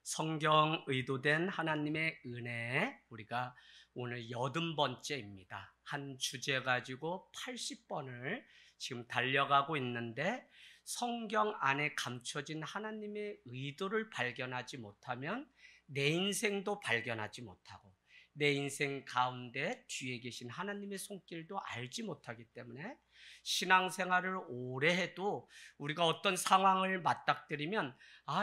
성경 의도된 하나님의 은혜, 우리가 오늘 80번째입니다. 한 주제 가지고 80번을 지금 달려가고 있는데, 성경 안에 감춰진 하나님의 의도를 발견하지 못하면 내 인생도 발견하지 못하고, 내 인생 가운데 뒤에 계신 하나님의 손길도 알지 못하기 때문에 신앙생활을 오래 해도 우리가 어떤 상황을 맞닥뜨리면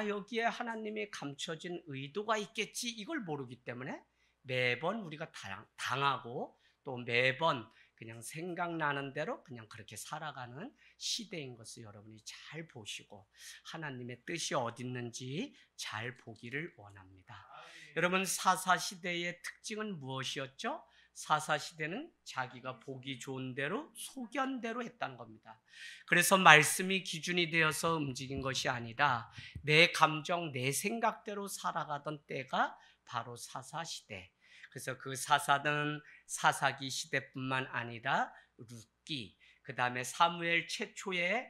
여기에 하나님의 감춰진 의도가 있겠지, 이걸 모르기 때문에 매번 우리가 당하고 또 매번 그냥 생각나는 대로 그냥 그렇게 살아가는 시대인 것을 여러분이 잘 보시고 하나님의 뜻이 어디 있는지 잘 보기를 원합니다. 여러분, 사사시대의 특징은 무엇이었죠? 사사시대는 자기가 보기 좋은 대로 소견대로 했다는 겁니다. 그래서 말씀이 기준이 되어서 움직인 것이 아니라 내 감정, 내 생각대로 살아가던 때가 바로 사사시대. 그래서 그 사사는 사사기 시대뿐만 아니라 룻기, 그 다음에 사무엘 최초의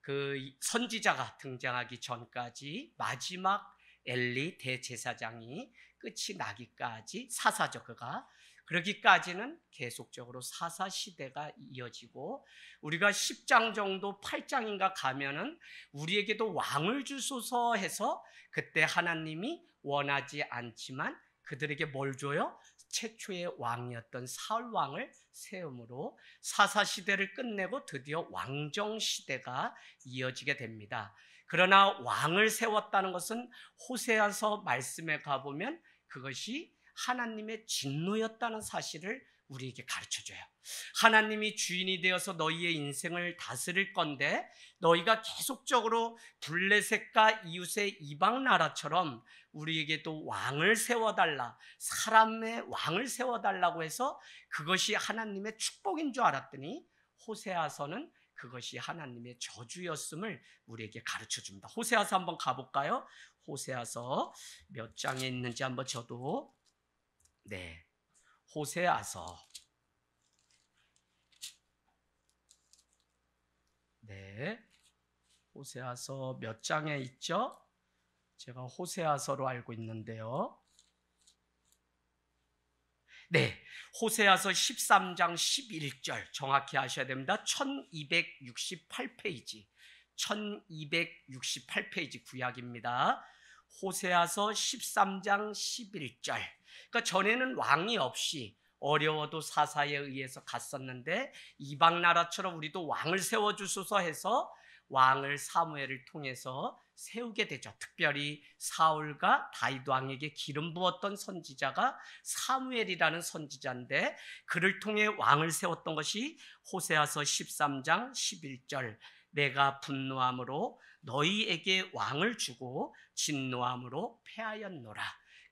그 선지자가 등장하기 전까지 마지막 엘리 대제사장이 끝이 나기까지 사사죠. 그러기까지는 계속적으로 사사시대가 이어지고, 우리가 10장 정도 8장인가 가면은 우리에게도 왕을 주소서 해서 그때 하나님이 원하지 않지만 그들에게 뭘 줘요? 최초의 왕이었던 사울 왕을 세움으로 사사시대를 끝내고 드디어 왕정시대가 이어지게 됩니다. 그러나 왕을 세웠다는 것은 호세아서 말씀에 가보면 그것이 하나님의 진노였다는 사실을 우리에게 가르쳐줘요. 하나님이 주인이 되어서 너희의 인생을 다스릴 건데 너희가 계속적으로 블레셋과 이웃의 이방 나라처럼 우리에게도 왕을 세워달라, 사람의 왕을 세워달라고 해서 그것이 하나님의 축복인 줄 알았더니 호세아서는 그것이 하나님의 저주였음을 우리에게 가르쳐줍니다. 호세아서 한번 가볼까요? 호세아서 몇 장에 있는지 한번 저도 호세아서 호세아서 몇 장에 있죠? 제가 호세아서로 알고 있는데요. 호세아서 13장 11절 정확히 하셔야 됩니다. 1268페이지 1268페이지 구약입니다. 호세아서 13장 11절. 그러니까 전에는 왕이 없이 어려워도 사사에 의해서 갔었는데 이방 나라처럼 우리도 왕을 세워주소서 해서 왕을 사무엘을 통해서 세우게 되죠. 특별히 사울과 다윗 왕에게 기름 부었던 선지자가 사무엘이라는 선지자인데 그를 통해 왕을 세웠던 것이 호세아서 13장 11절. 내가 분노함으로 너희에게 왕을 주고 진노함으로 패하였노라.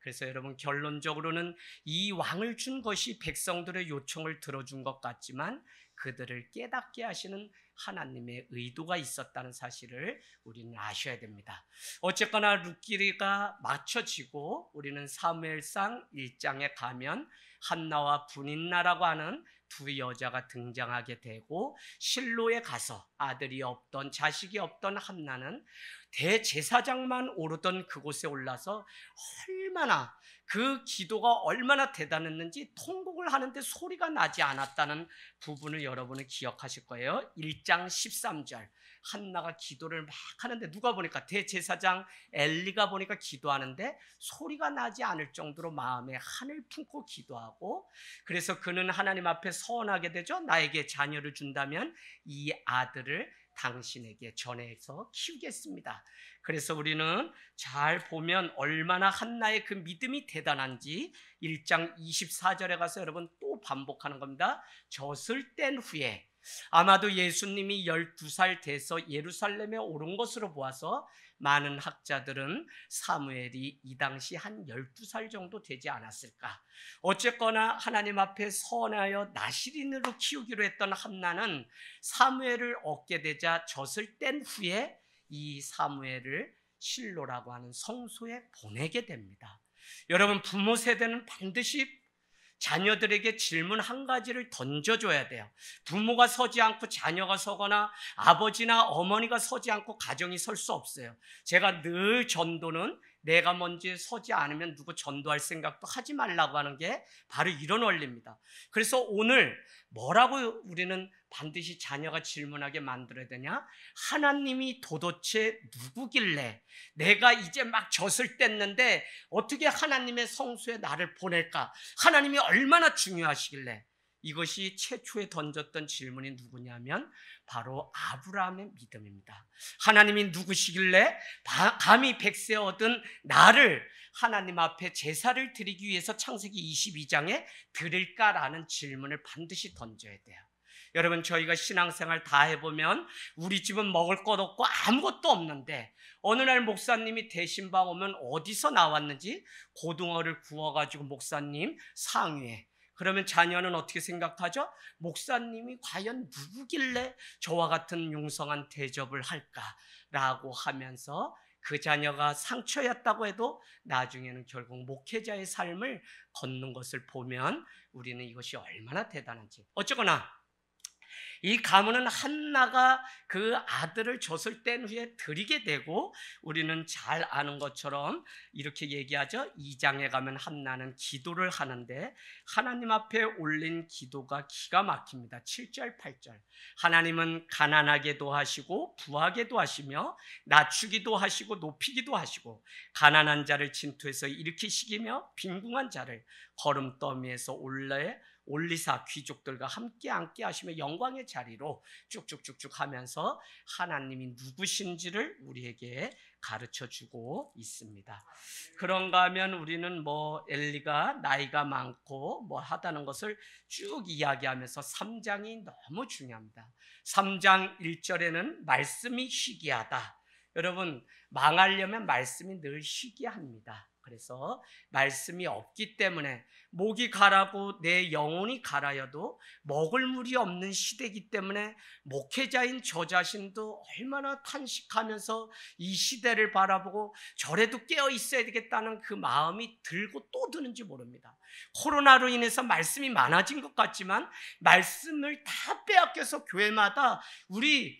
그래서 여러분, 결론적으로는 이 왕을 준 것이 백성들의 요청을 들어준 것 같지만 그들을 깨닫게 하시는 하나님의 의도가 있었다는 사실을 우리는 아셔야 됩니다. 어쨌거나 룻기가 맞춰지고 우리는 사무엘상 1장에 가면 한나와 브닌나라고 하는 두 여자가 등장하게 되고, 실로에 가서 아들이 없던, 자식이 없던 한나는 대제사장만 오르던 그곳에 올라서 얼마나 그 기도가 얼마나 대단했는지 통곡을 하는데 소리가 나지 않았다는 부분을 여러분은 기억하실 거예요. 1장 13절 한나가 기도를 막 하는데 누가 보니까 대제사장 엘리가 보니까 기도하는데 소리가 나지 않을 정도로 마음에 한을 품고 기도하고, 그래서 그는 하나님 앞에 서원하게 되죠. 나에게 자녀를 준다면 이 아들을 당신에게 전해서 키우겠습니다. 그래서 우리는 잘 보면 얼마나 한나의 그 믿음이 대단한지 1장 24절에 가서 여러분 또 반복하는 겁니다. 젖을 뗀 후에, 아마도 예수님이 12살 돼서 예루살렘에 오른 것으로 보아서 많은 학자들은 사무엘이 이 당시 한 12살 정도 되지 않았을까. 어쨌거나 하나님 앞에 서원하여 나실인으로 키우기로 했던 한나는 사무엘을 얻게 되자 젖을 뗀 후에 이 사무엘을 실로라고 하는 성소에 보내게 됩니다. 여러분, 부모 세대는 반드시 자녀들에게 질문 한 가지를 던져줘야 돼요. 부모가 서지 않고 자녀가 서거나 아버지나 어머니가 서지 않고 가정이 설 수 없어요. 제가 늘 전도는 내가 먼저 서지 않으면 누구 전도할 생각도 하지 말라고 하는 게 바로 이런 원리입니다. 그래서 오늘 뭐라고 우리는 반드시 자녀가 질문하게 만들어야 되냐? 하나님이 도대체 누구길래 내가 이제 막 젖을 뗐는데 어떻게 하나님의 성소에 나를 보낼까? 하나님이 얼마나 중요하시길래? 이것이 최초에 던졌던 질문이 누구냐면 바로 아브라함의 믿음입니다. 하나님이 누구시길래 감히 100세 얻은 나를 하나님 앞에 제사를 드리기 위해서 창세기 22장에 드릴까라는 질문을 반드시 던져야 돼요. 여러분, 저희가 신앙생활 다 해보면 우리 집은 먹을 것 없고 아무것도 없는데 어느 날 목사님이 대신방 오면 어디서 나왔는지 고등어를 구워가지고 목사님 상위에, 그러면 자녀는 어떻게 생각하죠? 목사님이 과연 누구길래 저와 같은 융성한 대접을 할까라고 하면서 그 자녀가 상처였다고 해도 나중에는 결국 목회자의 삶을 걷는 것을 보면 우리는 이것이 얼마나 대단한지. 어쩌거나 이 가문은 한나가 그 아들을 젖을 뗀 후에 드리게 되고, 우리는 잘 아는 것처럼 이렇게 얘기하죠. 2장에 가면 한나는 기도를 하는데 하나님 앞에 올린 기도가 기가 막힙니다. 7절 8절. 하나님은 가난하게도 하시고 부하게도 하시며 낮추기도 하시고 높이기도 하시고 가난한 자를 진토에서 일으키시기며 빈궁한 자를 거름더미에서 올리사 귀족들과 함께 앉게 하시며 영광의 자리로 쭉쭉쭉쭉 하면서 하나님이 누구신지를 우리에게 가르쳐주고 있습니다. 그런가 하면 우리는 엘리가 나이가 많고 하다는 것을 쭉 이야기하면서 3장이 너무 중요합니다. 3장 1절에는 말씀이 희귀하다. 여러분, 망하려면 말씀이 늘 희귀합니다. 그래서 말씀이 없기 때문에 목이 가라고 내 영혼이 갈아여도 먹을 물이 없는 시대이기 때문에 목회자인 저 자신도 얼마나 탄식하면서 이 시대를 바라보고 저래도 깨어 있어야 되겠다는 그 마음이 들고 또 드는지 모릅니다. 코로나로 인해서 말씀이 많아진 것 같지만 말씀을 다 빼앗겨서 교회마다 우리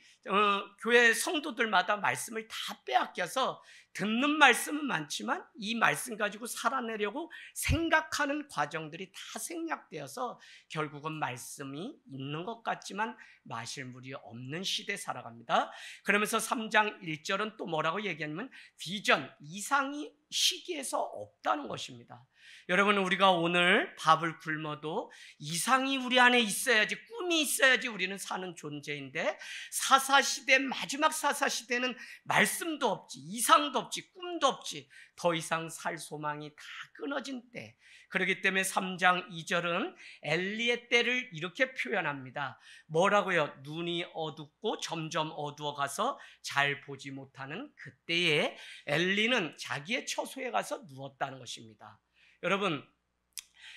교회 성도들마다 말씀을 다 빼앗겨서 듣는 말씀은 많지만 이 말씀 가지고 살아내려고 생각하는 과정들이 다 생략되어서 결국은 말씀이 있는 것 같지만 마실 물이 없는 시대에 살아갑니다. 그러면서 3장 1절은 또 뭐라고 얘기하냐면 비전, 이상이 시기에서 없다는 것입니다. 여러분, 우리가 오늘 밥을 굶어도 이상이 우리 안에 있어야지, 꿈이 있어야지 우리는 사는 존재인데 사사시대, 마지막 사사시대는 말씀도 없지, 이상도 없지, 꿈도 없지, 더 이상 살 소망이 다 끊어진 때. 그렇기 때문에 3장 2절은 엘리의 때를 이렇게 표현합니다. 뭐라고요? 눈이 어둡고 점점 어두워가서 잘 보지 못하는 그때에 엘리는 자기의 처소에 가서 누웠다는 것입니다. 여러분,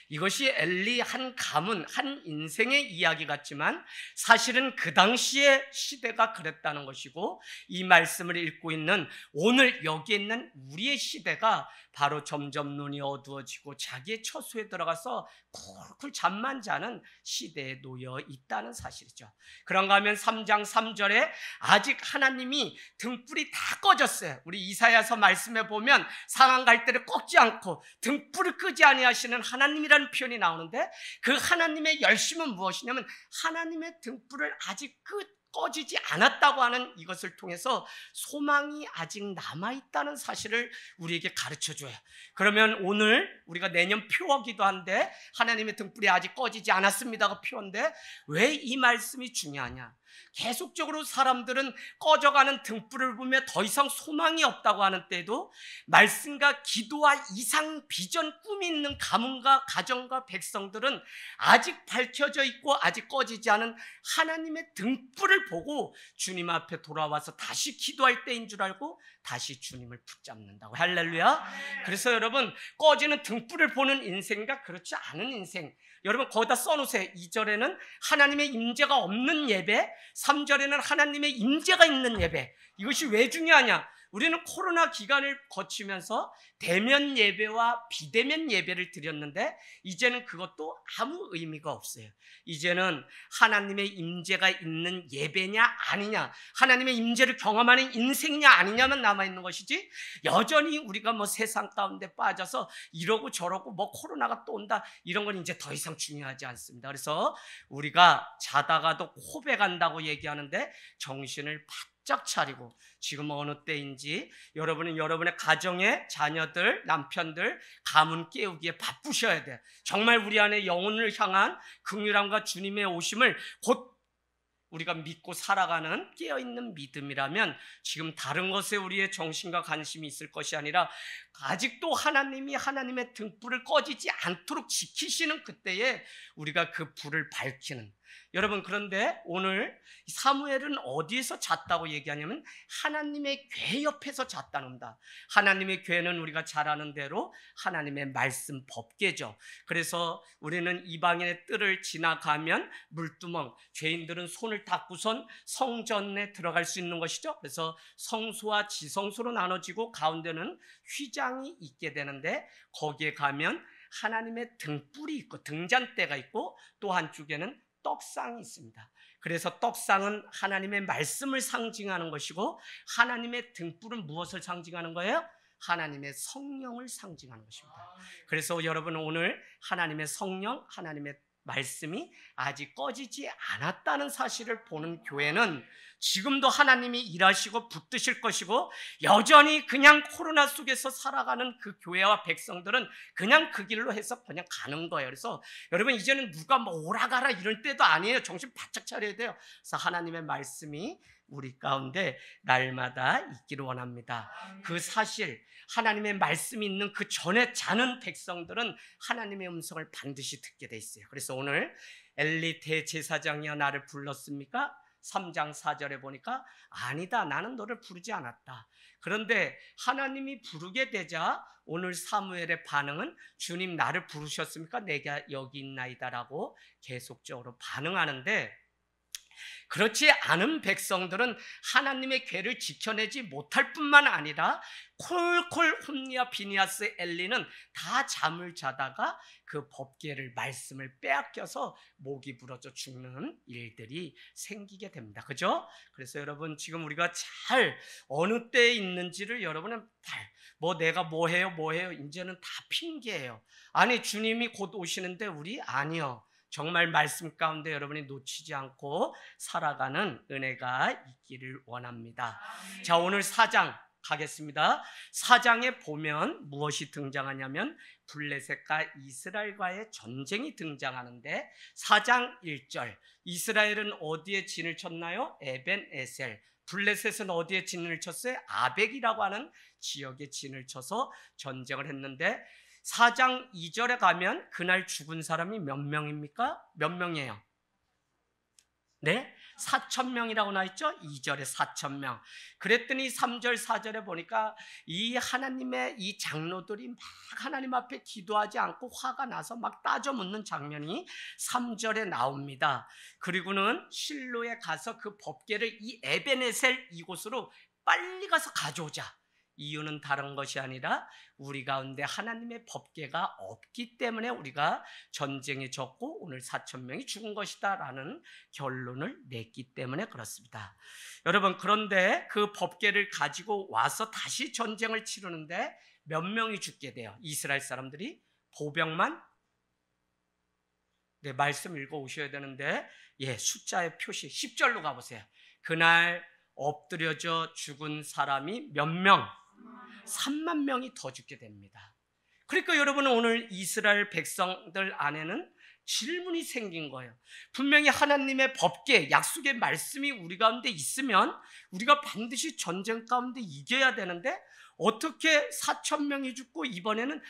이것이 엘리 한 가문, 한 인생의 이야기 같지만 사실은 그 당시의 시대가 그랬다는 것이고, 이 말씀을 읽고 있는 오늘 여기 있는 우리의 시대가 바로 점점 눈이 어두워지고 자기의 처소에 들어가서 쿨쿨 잠만 자는 시대에 놓여 있다는 사실이죠. 그런가 하면 3장 3절에 아직 하나님이 등불이 다 꺼졌어요. 우리 이사야서 말씀에 보면 상한 갈대를 꺾지 않고 등불을 끄지 아니하시는 하나님이라는 표현이 나오는데, 그 하나님의 열심은 무엇이냐면 하나님의 등불을 아직 꺼지지 않았다고 하는 이것을 통해서 소망이 아직 남아있다는 사실을 우리에게 가르쳐줘요. 그러면 오늘 우리가 내년 표어기도 한데 하나님의 등불이 아직 꺼지지 않았습니다가 표어인데 왜 이 말씀이 중요하냐? 계속적으로 사람들은 꺼져가는 등불을 보며 더 이상 소망이 없다고 하는 때에도 말씀과 기도와 이상 비전 꿈이 있는 가문과 가정과 백성들은 아직 밝혀져 있고 아직 꺼지지 않은 하나님의 등불을 보고 주님 앞에 돌아와서 다시 기도할 때인 줄 알고 다시 주님을 붙잡는다고. 할렐루야. 그래서 여러분, 꺼지는 등불을 보는 인생과 그렇지 않은 인생, 여러분 거기다 써놓으세요. 2절에는 하나님의 임재가 없는 예배, 3절에는 하나님의 임재가 있는 예배. 이것이 왜 중요하냐? 우리는 코로나 기간을 거치면서 대면 예배와 비대면 예배를 드렸는데 이제는 그것도 아무 의미가 없어요. 이제는 하나님의 임재가 있는 예배냐 아니냐, 하나님의 임재를 경험하는 인생이냐 아니냐만 남아있는 것이지, 여전히 우리가 뭐 세상 가운데 빠져서 이러고 저러고 뭐 코로나가 또 온다 이런 건 이제 더 이상 중요하지 않습니다. 그래서 우리가 자다가도 고백한다고 얘기하는데 정신을 바짝 차리고 지금 어느 때인지 여러분은 여러분의 가정의 자녀들, 남편들, 가문 깨우기에 바쁘셔야 돼요. 정말 우리 안에 영혼을 향한 긍휼함과 주님의 오심을 곧 우리가 믿고 살아가는 깨어있는 믿음이라면 지금 다른 것에 우리의 정신과 관심이 있을 것이 아니라 아직도 하나님이 하나님의 등불을 꺼지지 않도록 지키시는 그때에 우리가 그 불을 밝히는, 여러분 그런데 오늘 사무엘은 어디에서 잤다고 얘기하냐면 하나님의 궤 옆에서 잤다는다. 하나님의 궤는 우리가 잘 아는 대로 하나님의 말씀 법궤죠. 그래서 우리는 이방인의 뜰을 지나가면 물두멍, 죄인들은 손을 닦고선 성전에 들어갈 수 있는 것이죠. 그래서 성소와 지성소로 나눠지고 가운데는 휘장이 있게 되는데 거기에 가면 하나님의 등불이 있고 등잔대가 있고 또 한쪽에는 떡상이 있습니다. 그래서 떡상은 하나님의 말씀을 상징하는 것이고 하나님의 등불은 무엇을 상징하는 거예요? 하나님의 성령을 상징하는 것입니다. 그래서 여러분 오늘 하나님의 성령, 하나님의 말씀이 아직 꺼지지 않았다는 사실을 보는 교회는 지금도 하나님이 일하시고 붙드실 것이고 여전히 그냥 코로나 속에서 살아가는 그 교회와 백성들은 그냥 그 길로 해서 그냥 가는 거예요. 그래서 여러분 이제는 누가 뭐 오라가라 이럴 때도 아니에요. 정신 바짝 차려야 돼요. 그래서 하나님의 말씀이 우리 가운데 날마다 있기를 원합니다. 그 사실 하나님의 말씀이 있는 그 전에 자는 백성들은 하나님의 음성을 반드시 듣게 돼 있어요. 그래서 오늘 엘리 대제사장이여 나를 불렀습니까? 3장 4절에 보니까 아니다, 나는 너를 부르지 않았다. 그런데 하나님이 부르게 되자 오늘 사무엘의 반응은 주님 나를 부르셨습니까? 내가 여기 있나이다라고 계속적으로 반응하는데, 그렇지 않은 백성들은 하나님의 궤를 지켜내지 못할 뿐만 아니라 콜콜 홈리와 비니아스 엘리는 다 잠을 자다가 그 법궤를 말씀을 빼앗겨서 목이 부러져 죽는 일들이 생기게 됩니다. 그죠? 그래서 여러분 지금 우리가 잘 어느 때에 있는지를 여러분은 뭐 내가 뭐 해요 이제는 다 핑계예요. 아니 주님이 곧 오시는데 우리 아니요. 정말 말씀 가운데 여러분이 놓치지 않고 살아가는 은혜가 있기를 원합니다. 자, 오늘 4장 가겠습니다. 4장에 보면 무엇이 등장하냐면 블레셋과 이스라엘과의 전쟁이 등장하는데 4장 1절 이스라엘은 어디에 진을 쳤나요? 에벤에셀. 블레셋은 어디에 진을 쳤어요? 아벡이라고 하는 지역에 진을 쳐서 전쟁을 했는데 4장 2절에 가면 그날 죽은 사람이 몇 명입니까? 몇 명이에요? 네? 4,000명이라고 나와있죠? 2절에 4,000명. 그랬더니 3절 4절에 보니까 이 하나님의 이 장로들이 막 하나님 앞에 기도하지 않고 화가 나서 막 따져 묻는 장면이 3절에 나옵니다. 그리고는 실로에 가서 그 법궤를 이 에벤에셀 이곳으로 빨리 가서 가져오자. 이유는 다른 것이 아니라 우리 가운데 하나님의 법궤가 없기 때문에 우리가 전쟁에 졌고 오늘 4,000명이 죽은 것이다 라는 결론을 냈기 때문에 그렇습니다. 여러분 그런데 그 법궤를 가지고 와서 다시 전쟁을 치르는데 몇 명이 죽게 돼요? 이스라엘 사람들이 보병만? 네, 말씀 읽어 오셔야 되는데 숫자의 표시 10절로 가보세요. 그날 엎드려져 죽은 사람이 몇 명? 3만 명이 더 죽게 됩니다. 그러니까 여러분은 오늘 이스라엘 백성들 안에는 질문이 생긴 거예요. 분명히 하나님의 법궤, 약속의 말씀이 우리 가운데 있으면 우리가 반드시 전쟁 가운데 이겨야 되는데 어떻게 4,000명이 죽고 이번에는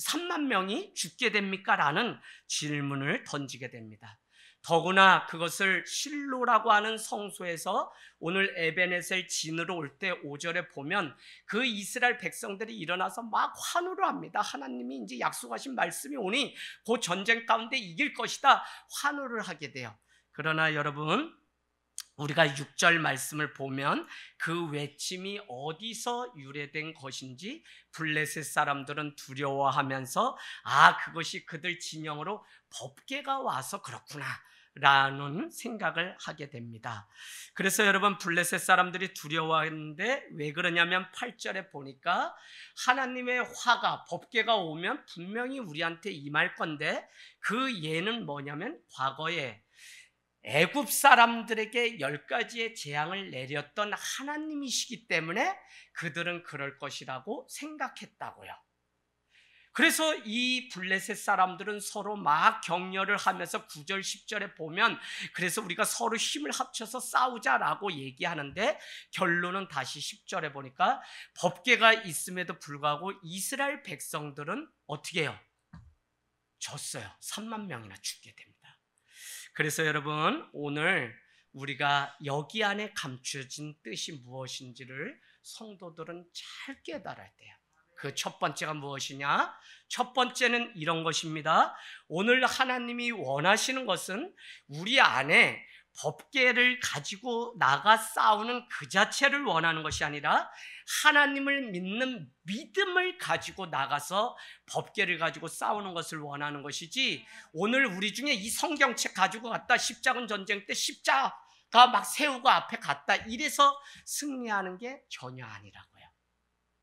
3만 명이 죽게 됩니까? 라는 질문을 던지게 됩니다. 더구나 그것을 실로라고 하는 성소에서 오늘 에벤에셀 진으로 올 때 5절에 보면 그 이스라엘 백성들이 일어나서 막 환호를 합니다. 하나님이 이제 약속하신 말씀이 오니 그 전쟁 가운데 이길 것이다 환호를 하게 돼요. 그러나 여러분 우리가 6절 말씀을 보면 그 외침이 어디서 유래된 것인지 블레셋 사람들은 두려워하면서 그것이 그들 진영으로 법궤가 와서 그렇구나 라는 생각을 하게 됩니다. 그래서 여러분, 블레셋 사람들이 두려워하는데 왜 그러냐면 8절에 보니까 하나님의 화가, 법궤가 오면 분명히 우리한테 임할 건데 그 예는 뭐냐면 과거에 애굽 사람들에게 10가지의 재앙을 내렸던 하나님이시기 때문에 그들은 그럴 것이라고 생각했다고요. 그래서 이 블레셋 사람들은 서로 막 격려를 하면서 9절 10절에 보면 그래서 우리가 서로 힘을 합쳐서 싸우자라고 얘기하는데 결론은 다시 10절에 보니까 법궤가 있음에도 불구하고 이스라엘 백성들은 어떻게 해요? 졌어요. 3만 명이나 죽게 됩니다. 그래서 여러분, 오늘 우리가 여기 안에 감춰진 뜻이 무엇인지를 성도들은 잘 깨달아야 돼요. 그 첫 번째가 무엇이냐? 첫 번째는 이런 것입니다. 오늘 하나님이 원하시는 것은 우리 안에 법궤를 가지고 나가 싸우는 그 자체를 원하는 것이 아니라 하나님을 믿는 믿음을 가지고 나가서 법궤를 가지고 싸우는 것을 원하는 것이지, 오늘 우리 중에 이 성경책 가지고 갔다 십자군 전쟁 때 십자가 막 세우고 앞에 갔다 이래서 승리하는 게 전혀 아니라고요.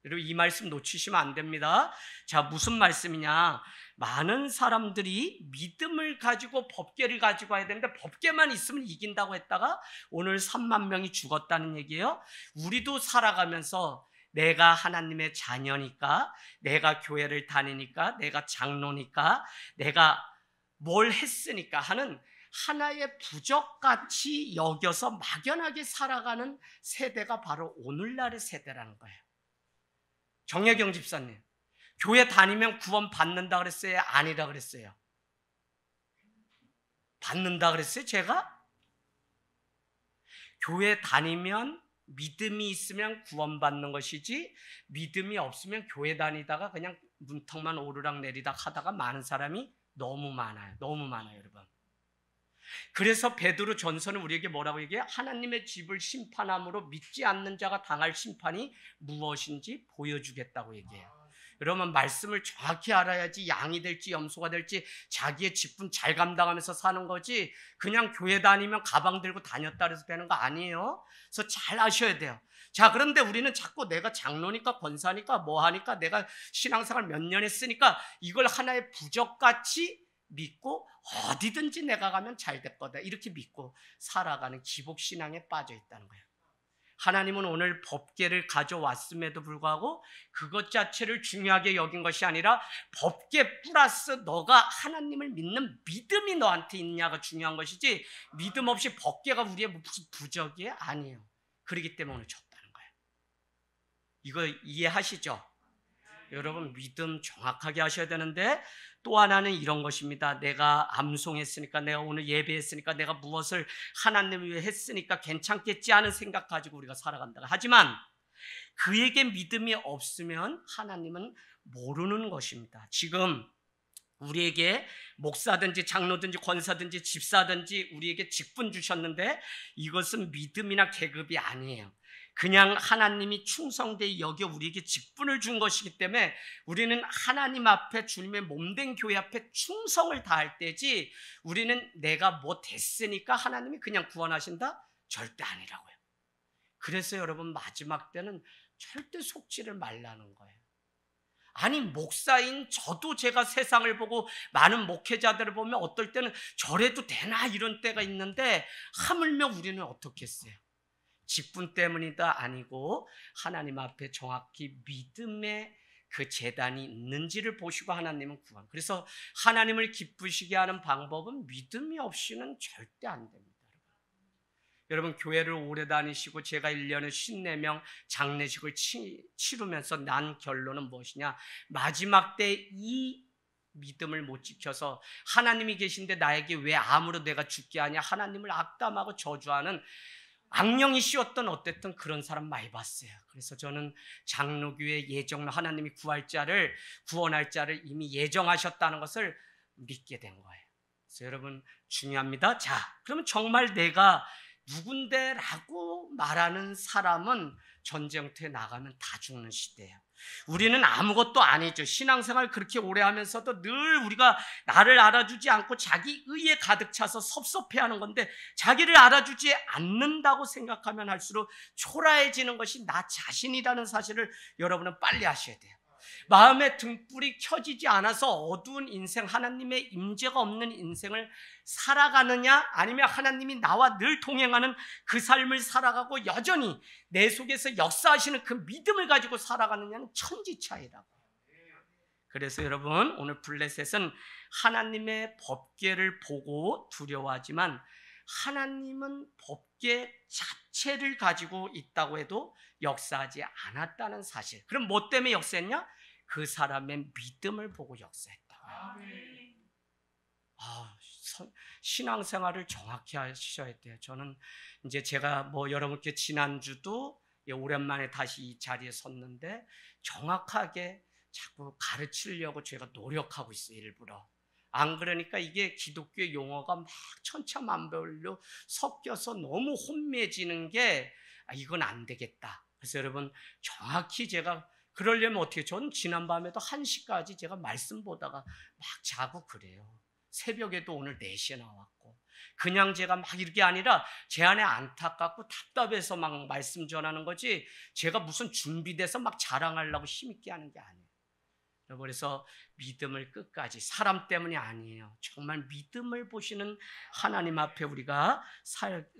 여러분, 이 말씀 놓치시면 안 됩니다. 자, 무슨 말씀이냐? 많은 사람들이 믿음을 가지고 법궤를 가지고 와야 되는데 법궤만 있으면 이긴다고 했다가 오늘 3만 명이 죽었다는 얘기예요. 우리도 살아가면서 내가 하나님의 자녀니까, 내가 교회를 다니니까, 내가 장로니까, 내가 뭘 했으니까 하는 하나의 부적같이 여겨서 막연하게 살아가는 세대가 바로 오늘날의 세대라는 거예요. 정혜경 집사님, 교회 다니면 구원 받는다 그랬어요? 아니라 그랬어요? 받는다 그랬어요? 제가? 교회 다니면 믿음이 있으면 구원받는 것이지 믿음이 없으면 교회 다니다가 그냥 문턱만 오르락 내리락 하다가 많은 사람이 너무 많아요. 너무 많아요, 여러분. 그래서 베드로 전서는 우리에게 뭐라고 얘기해요? 하나님의 집을 심판함으로 믿지 않는 자가 당할 심판이 무엇인지 보여주겠다고 얘기해요. 여러분, 말씀을 정확히 알아야지 양이 될지 염소가 될지 자기의 직분 잘 감당하면서 사는 거지 그냥 교회 다니면 가방 들고 다녔다 해서 되는 거 아니에요. 그래서 잘 아셔야 돼요. 자, 그런데 우리는 자꾸 내가 장로니까 권사니까 뭐 하니까 내가 신앙생활 몇 년 했으니까 이걸 하나의 부적같이 믿고 어디든지 내가 가면 잘 될 거다 이렇게 믿고 살아가는 기복신앙에 빠져 있다는 거예요. 하나님은 오늘 법궤를 가져왔음에도 불구하고 그것 자체를 중요하게 여긴 것이 아니라 법궤 플러스 너가 하나님을 믿는 믿음이 너한테 있냐가 중요한 것이지 믿음 없이 법궤가 우리의 무슨 부적이에요? 아니에요. 그렇기 때문에 오늘 졌다는 거예요. 이거 이해하시죠? 여러분, 믿음 정확하게 하셔야 되는데 또 하나는 이런 것입니다. 내가 암송했으니까, 내가 오늘 예배했으니까, 내가 무엇을 하나님을 위해 했으니까 괜찮겠지 하는 생각 가지고 우리가 살아간다. 하지만 그에게 믿음이 없으면 하나님은 모르는 것입니다. 지금 우리에게 목사든지 장로든지 권사든지 집사든지 우리에게 직분 주셨는데 이것은 믿음이나 계급이 아니에요. 그냥 하나님이 충성되이 여겨 우리에게 직분을 준 것이기 때문에 우리는 하나님 앞에 주님의 몸된 교회 앞에 충성을 다할 때지 우리는 내가 뭐 됐으니까 하나님이 그냥 구원하신다? 절대 아니라고요. 그래서 여러분, 마지막 때는 절대 속지를 말라는 거예요. 아니, 목사인 저도 제가 세상을 보고 많은 목회자들을 보면 어떨 때는 저래도 되나 이런 때가 있는데 하물며 우리는 어떻게 했어요? 직분 때문이다 아니고 하나님 앞에 정확히 믿음의 그 재단이 있는지를 보시고 하나님은 구원. 그래서 하나님을 기쁘시게 하는 방법은 믿음이 없이는 절대 안 됩니다. 여러분, 교회를 오래 다니시고 제가 1년에 54명 장례식을 치르면서 난 결론은 무엇이냐? 마지막 때 이 믿음을 못 지켜서 하나님이 계신데 나에게 왜 아무로 내가 죽게 하냐? 하나님을 악담하고 저주하는 악령이 씌웠던 어땠든 그런 사람 많이 봤어요. 그래서 저는 장로교회 예정 하나님이 구원할 자를 이미 예정하셨다는 것을 믿게 된 거예요. 그래서 여러분, 중요합니다. 자, 그러면 정말 내가 누군데라고 말하는 사람은 전쟁터에 나가면 다 죽는 시대예요. 우리는 아무것도 아니죠. 신앙생활 그렇게 오래 하면서도 늘 우리가 나를 알아주지 않고 자기 의에 가득 차서 섭섭해하는 건데, 자기를 알아주지 않는다고 생각하면 할수록 초라해지는 것이 나 자신이라는 사실을 여러분은 빨리 아셔야 돼요. 마음의 등불이 켜지지 않아서 어두운 인생, 하나님의 임재가 없는 인생을 살아가느냐, 아니면 하나님이 나와 늘 동행하는 그 삶을 살아가고 여전히 내 속에서 역사하시는 그 믿음을 가지고 살아가느냐는 천지 차이라고. 그래서 여러분, 오늘 블레셋은 하나님의 법궤를 보고 두려워하지만 하나님은 법궤 자체를 가지고 있다고 해도 역사하지 않았다는 사실. 그럼 뭐 때문에 역사했냐? 그 사람의 믿음을 보고 역사했다. 신앙생활을 정확히 하셔야 돼요. 저는 이제 제가 여러분께 지난주도 오랜만에 다시 이 자리에 섰는데 정확하게 자꾸 가르치려고 제가 노력하고 있어요. 일부러. 안 그러니까 이게 기독교 용어가 막 천차만별로 섞여서 너무 혼미해지는 게 이건 안 되겠다. 그래서 여러분, 정확히 제가 그러려면 어떻게, 전 지난밤에도 1시까지 제가 말씀 보다가 막 자고 그래요. 새벽에도 오늘 4시에 나왔고, 그냥 제가 막 이렇게 아니라 제 안에 안타깝고 답답해서 막 말씀 전하는 거지, 제가 무슨 준비돼서 막 자랑하려고 힘있게 하는 게 아니에요. 그래서 믿음을 끝까지, 사람 때문이 아니에요. 정말 믿음을 보시는 하나님 앞에 우리가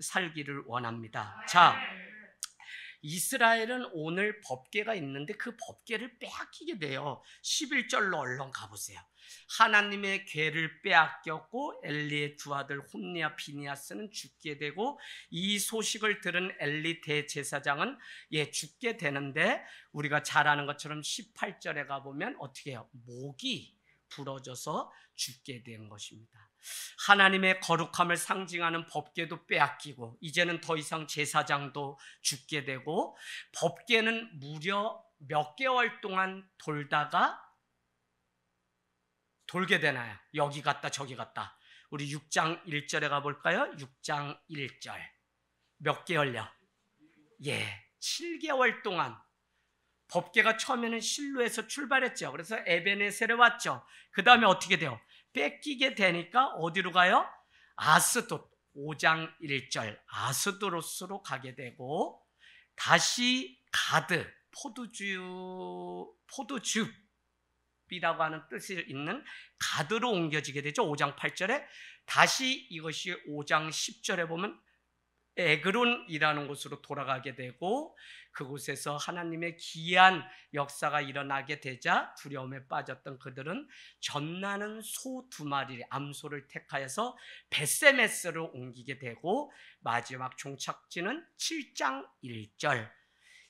살기를 원합니다. 자, 이스라엘은 오늘 법궤가 있는데 그 법궤를 빼앗기게 돼요. 11절로 얼른 가보세요. 하나님의 궤를 빼앗겼고 엘리의 두 아들 홈니와 비니아스는 죽게 되고, 이 소식을 들은 엘리 대제사장은 죽게 되는데, 우리가 잘 아는 것처럼 18절에 가보면 어떻게 해요? 목이 부러져서 죽게 된 것입니다. 하나님의 거룩함을 상징하는 법궤도 빼앗기고, 이제는 더 이상 제사장도 죽게 되고, 법궤는 무려 몇 개월 동안 돌게 되나요? 여기 갔다 저기 갔다. 우리 6장 1절에 가볼까요? 6장 1절. 몇 개월요? 7개월 동안. 법궤가 처음에는 실로에서 출발했죠. 그래서 에베네셀에 왔죠. 그 다음에 어떻게 돼요? 뺏기게 되니까 어디로 가요? 아스돗. 5장 1절 아스도로스로 가게 되고, 다시 가드, 포도즙이라고 하는 뜻이 있는 가드로 옮겨지게 되죠. 5장 8절에. 다시 이것이 5장 10절에 보면 에그론이라는 곳으로 돌아가게 되고, 그곳에서 하나님의 기이한 역사가 일어나게 되자 두려움에 빠졌던 그들은 젖나는 소 2마리, 암소를 택하여서 베세메스로 옮기게 되고, 마지막 종착지는 7장 1절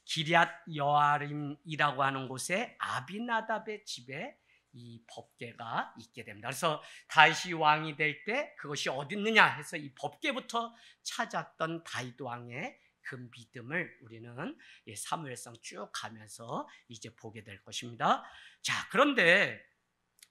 기럇 여아림이라고 하는 곳에 아비나답의 집에 이 법궤가 있게 됩니다. 그래서 다윗이 왕이 될 때 그것이 어디 있느냐 해서 이 법궤부터 찾았던 다윗 왕의 그 믿음을 우리는 사무엘상 쭉 가면서 이제 보게 될 것입니다. 자, 그런데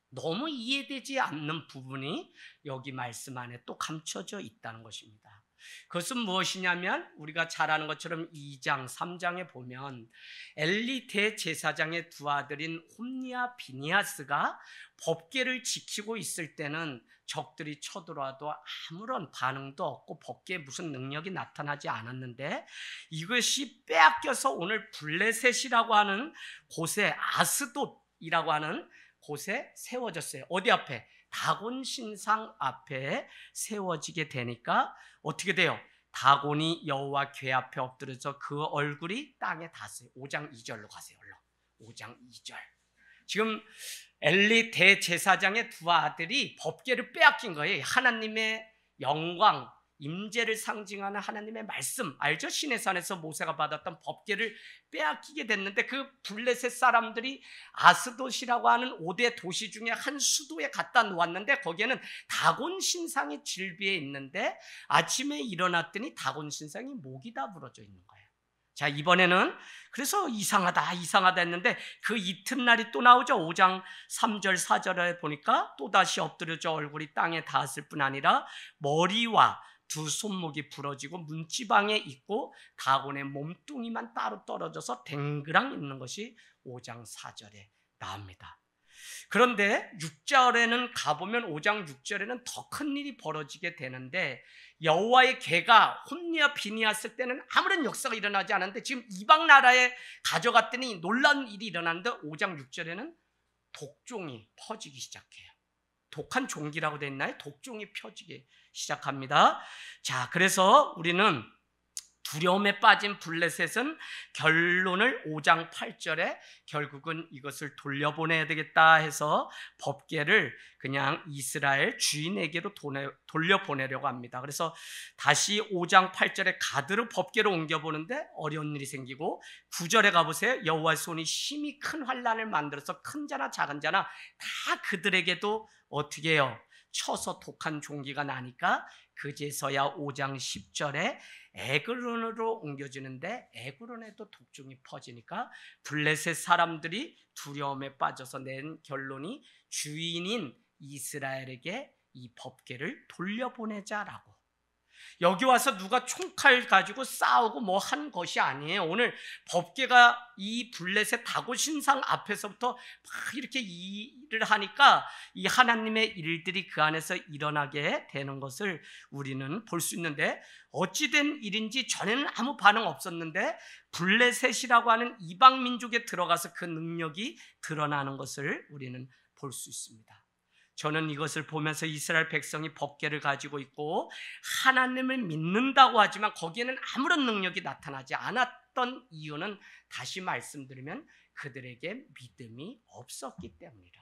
너무 이해되지 않는 부분이 여기 말씀 안에 또 감춰져 있다는 것입니다. 그것은 무엇이냐면, 우리가 잘 아는 것처럼 2장, 3장에 보면 엘리 대제사장의 두 아들인 홈니와 비니아스가 법궤를 지키고 있을 때는 적들이 쳐들어와도 아무런 반응도 없고 법궤에 무슨 능력이 나타나지 않았는데, 이것이 빼앗겨서 오늘 블레셋이라고 하는 곳에, 아스돗이라고 하는 곳에 세워졌어요. 어디 앞에? 다곤 신상 앞에 세워지게 되니까 어떻게 돼요? 다곤이 여호와 궤 앞에 엎드려서 그 얼굴이 땅에 닿았어요. 5장 2절로 가세요. 5장 2절. 지금 엘리 대제사장의 두 아들이 법궤를 빼앗긴 거예요. 하나님의 영광, 임재를 상징하는 하나님의 말씀 알죠? 시내산에서 모세가 받았던 법궤를 빼앗기게 됐는데, 그 블레셋 사람들이 아스돗이라고 하는 5대 도시 중에 한 수도에 갖다 놓았는데, 거기에는 다곤 신상이 질비해 있는데, 아침에 일어났더니 다곤 신상이 목이 다 부러져 있는 거예요. 자, 이번에는 그래서 이상하다 했는데, 그 이튿날이 또 나오죠. 5장 3절 4절에 보니까 또다시 엎드려져 얼굴이 땅에 닿았을 뿐 아니라 머리와 두 손목이 부러지고 문지방에 있고 다곤의 몸뚱이만 따로 떨어져서 댕그랑 있는 것이 5장 4절에 나옵니다. 그런데 6절에는 가보면 5장 6절에는 더 큰 일이 벌어지게 되는데 여호와의 괴가 홈리와 비니았을 때는 아무런 역사가 일어나지 않았는데 지금 이방 나라에 가져갔더니 놀라운 일이 일어났는데 5장 6절에는 독종이 퍼지기 시작해요. 독한 종기라고 되어 있나요? 독종이 펴지기 시작합니다. 자, 그래서 우리는 두려움에 빠진 블레셋은 결론을 5장 8절에 결국은 이것을 돌려보내야 되겠다 해서 법궤를 그냥 이스라엘 주인에게로 돌려보내려고 합니다. 그래서 다시 5장 8절에 가드로 법궤로 옮겨보는데 어려운 일이 생기고 9절에 가보세요. 여호와의 손이 심히 큰 환란을 만들어서 큰 자나 작은 자나 다 그들에게도 어떻게 해요? 쳐서 독한 종기가 나니까 그제서야 5장 10절에 에그론으로 옮겨지는데 에그론에도 독종이 퍼지니까 블레셋 사람들이 두려움에 빠져서 낸 결론이 주인인 이스라엘에게 이 법궤를 돌려보내자라고. 여기 와서 누가 총칼 가지고 싸우고 뭐 한 것이 아니에요. 오늘 법궤가 이 블레셋 다고 신상 앞에서부터 막 이렇게 일을 하니까 이 하나님의 일들이 그 안에서 일어나게 되는 것을 우리는 볼 수 있는데 어찌된 일인지 전에는 아무 반응 없었는데 블레셋이라고 하는 이방 민족에 들어가서 그 능력이 드러나는 것을 우리는 볼 수 있습니다. 저는 이것을 보면서 이스라엘 백성이 법궤를 가지고 있고 하나님을 믿는다고 하지만 거기에는 아무런 능력이 나타나지 않았던 이유는 다시 말씀드리면 그들에게 믿음이 없었기 때문이라고요.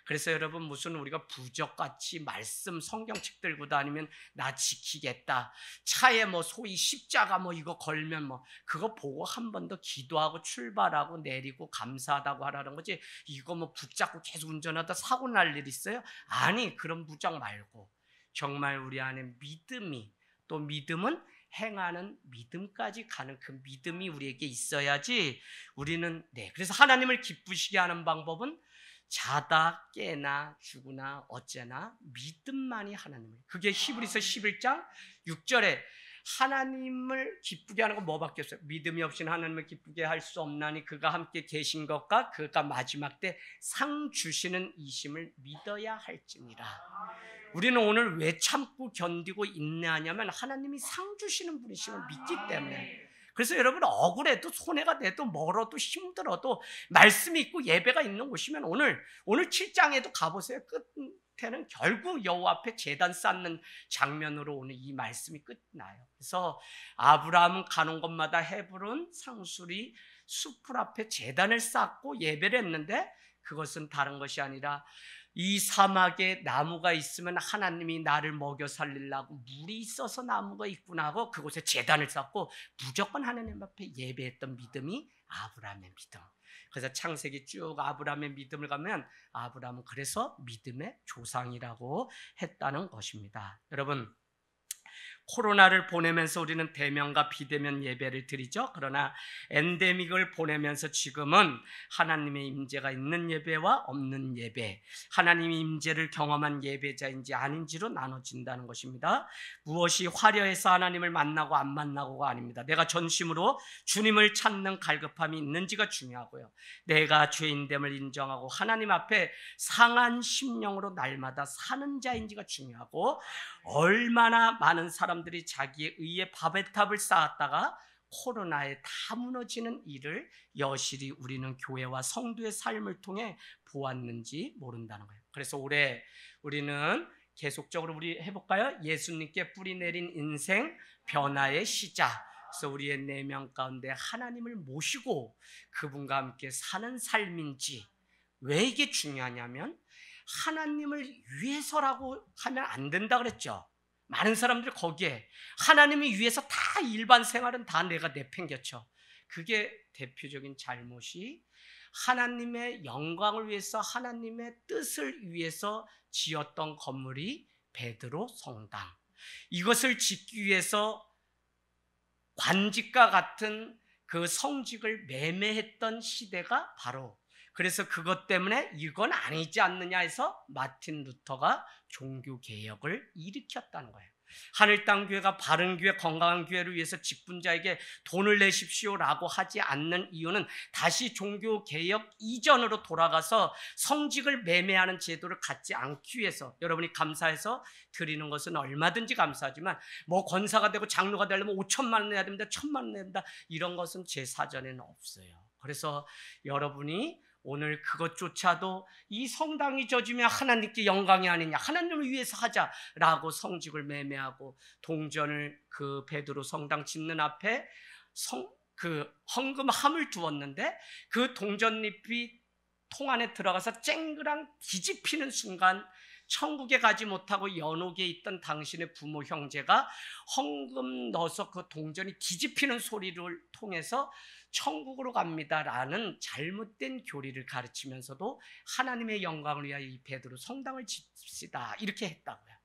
그래서 여러분 무슨 우리가 부적같이 말씀 성경책 들고 다니면 나 지키겠다. 차에 뭐 소위 십자가 뭐 이거 걸면 뭐 그거 보고 한 번 더 기도하고 출발하고 내리고 감사하다고 하라는 거지. 이거 뭐 붙잡고 계속 운전하다 사고 날 일 있어요? 아니, 그런 부적 말고 정말 우리 안에 믿음이, 또 믿음은 행하는 믿음까지 가는 그 믿음이 우리에게 있어야지 우리는. 그래서 하나님을 기쁘시게 하는 방법은 자다 깨나 죽으나 어째나 믿음만이 하나님을. 그게 히브리서 11장 6절에 하나님을 기쁘게 하는 건 뭐밖에 없어요? 믿음이 없이는 하나님을 기쁘게 할 수 없나니 그가 함께 계신 것과 그가 마지막 때 상 주시는 이심을 믿어야 할지니라. 우리는 오늘 왜 참고 견디고 인내하냐면 하나님이 상 주시는 분이심을 믿기 때문에. 그래서 여러분 억울해도 손해가 내도 멀어도 힘들어도 말씀이 있고 예배가 있는 곳이면 오늘 7장에도 가보세요. 끝에는 결국 여호와 앞에 제단 쌓는 장면으로 오늘 이 말씀이 끝나요. 그래서 아브라함은 가는 곳마다 헤브론 상수리 숲풀 앞에 제단을 쌓고 예배를 했는데 그것은 다른 것이 아니라 이 사막에 나무가 있으면 하나님이 나를 먹여 살리려고 물이 있어서 나무가 있구나 하고 그곳에 제단을 쌓고 무조건 하나님 앞에 예배했던 믿음이 아브라함의 믿음. 그래서 창세기 쭉 아브라함의 믿음을 가면 아브라함은 그래서 믿음의 조상이라고 했다는 것입니다. 여러분, 코로나를 보내면서 우리는 대면과 비대면 예배를 드리죠. 그러나 엔데믹을 보내면서 지금은 하나님의 임재가 있는 예배와 없는 예배, 하나님의 임재를 경험한 예배자인지 아닌지로 나눠진다는 것입니다. 무엇이 화려해서 하나님을 만나고 안 만나고가 아닙니다. 내가 전심으로 주님을 찾는 갈급함이 있는지가 중요하고요. 내가 죄인됨을 인정하고 하나님 앞에 상한 심령으로 날마다 사는 자인지가 중요하고, 얼마나 많은 사람들이 자기의 의의 바벨탑을 쌓았다가 코로나에 다 무너지는 일을 여실히 우리는 교회와 성도의 삶을 통해 보았는지 모른다는 거예요. 그래서 올해 우리는 계속적으로 우리 해볼까요? 예수님께 뿌리 내린 인생 변화의 시작. 그래서 우리의 내면 가운데 하나님을 모시고 그분과 함께 사는 삶인지. 왜 이게 중요하냐면 하나님을 위해서라고 하면 안 된다 그랬죠. 많은 사람들이 거기에 하나님이 위해서 다 일반 생활은 다 내가 내팽개쳐. 그게 대표적인 잘못이 하나님의 영광을 위해서 하나님의 뜻을 위해서 지었던 건물이 베드로 성당. 이것을 짓기 위해서 관직과 같은 그 성직을 매매했던 시대가 바로, 그래서 그것 때문에 이건 아니지 않느냐 해서 마틴 루터가 종교개혁을 일으켰다는 거예요. 하늘 땅 교회가 바른 교회, 건강한 교회를 위해서 직분자에게 돈을 내십시오라고 하지 않는 이유는 다시 종교 개혁 이전으로 돌아가서 성직을 매매하는 제도를 갖지 않기 위해서, 여러분이 감사해서 드리는 것은 얼마든지 감사하지만 뭐 권사가 되고 장로가 되려면 5천만 원 내야 됩니다, 1,000만 원 내야 됩니다, 이런 것은 제 사전에는 없어요. 그래서 여러분이 오늘 그것조차도 이 성당이 져지면 하나님께 영광이 아니냐, 하나님을 위해서 하자라고 성직을 매매하고 동전을 그 베드로 성당 짓는 앞에 그 헌금함을 두었는데 그 동전잎이 통 안에 들어가서 쨍그랑 뒤집히는 순간 천국에 가지 못하고 연옥에 있던 당신의 부모 형제가 헌금 넣어서 그 동전이 뒤집히는 소리를 통해서 천국으로 갑니다라는 잘못된 교리를 가르치면서도 하나님의 영광을 위하여 이 베드로 성당을 짓시다 이렇게 했다고요.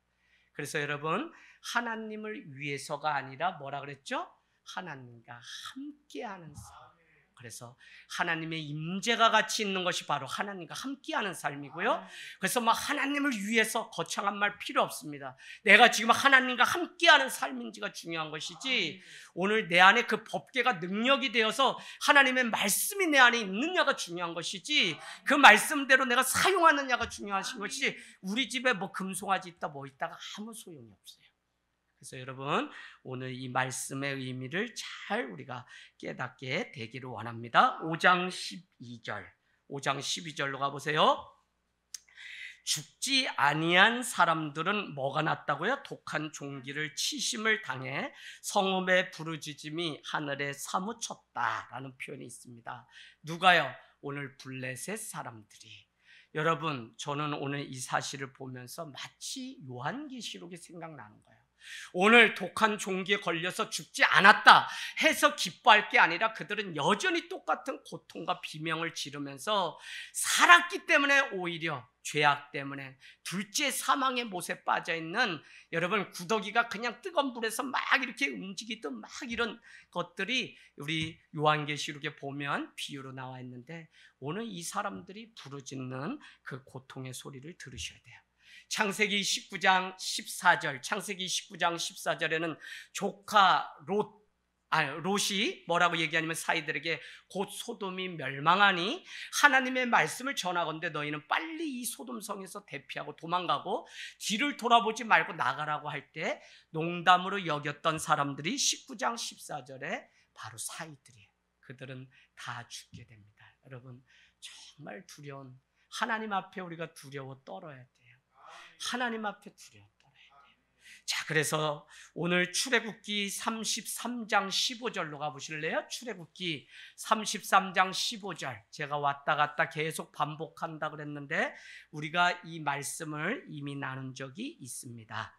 그래서 여러분, 하나님을 위해서가 아니라 뭐라 그랬죠? 하나님과 함께하는 삶. 그래서 하나님의 임재가 같이 있는 것이 바로 하나님과 함께하는 삶이고요. 그래서 막 하나님을 위해서 거창한 말 필요 없습니다. 내가 지금 하나님과 함께하는 삶인지가 중요한 것이지, 오늘 내 안에 그 법궤가 능력이 되어서 하나님의 말씀이 내 안에 있느냐가 중요한 것이지, 그 말씀대로 내가 사용하느냐가 중요한 것이지, 우리 집에 뭐 금송아지 있다 뭐 있다가 아무 소용이 없어요. 그래서 여러분, 오늘 이 말씀의 의미를 잘 우리가 깨닫게 되기를 원합니다. 5장 12절로 가보세요. 죽지 아니한 사람들은 뭐가 났다고요? 독한 종기를 치심을 당해 성읍의 부르짖음이 하늘에 사무쳤다라는 표현이 있습니다. 누가요? 오늘 블레셋 사람들이. 여러분, 저는 오늘 이 사실을 보면서 마치 요한계시록이 생각나는 거예요. 오늘 독한 종기에 걸려서 죽지 않았다 해서 기뻐할 게 아니라 그들은 여전히 똑같은 고통과 비명을 지르면서 살았기 때문에 오히려 죄악 때문에 둘째 사망의 못에 빠져있는, 여러분, 구더기가 그냥 뜨거운 불에서 막 이렇게 움직이던 막 이런 것들이 우리 요한계시록에 보면 비유로 나와 있는데, 오늘 이 사람들이 부르짖는 그 고통의 소리를 들으셔야 돼요. 창세기 19장 14절에는 조카 롯이 뭐라고 얘기하냐면 사이들에게 곧 소돔이 멸망하니 하나님의 말씀을 전하건대 너희는 빨리 이 소돔성에서 대피하고 도망가고 뒤를 돌아보지 말고 나가라고 할 때 농담으로 여겼던 사람들이 19장 14절에 바로 사이들이에요. 그들은 다 죽게 됩니다. 여러분, 정말 두려운, 하나님 앞에 우리가 두려워 떨어야 돼요. 하나님 앞에 두려워 떨어야 돼요. 자, 그래서 오늘 출애굽기 33장 15절로 가보실래요? 출애굽기 33장 15절. 제가 왔다 갔다 계속 반복한다 그랬는데 우리가 이 말씀을 이미 나눈 적이 있습니다.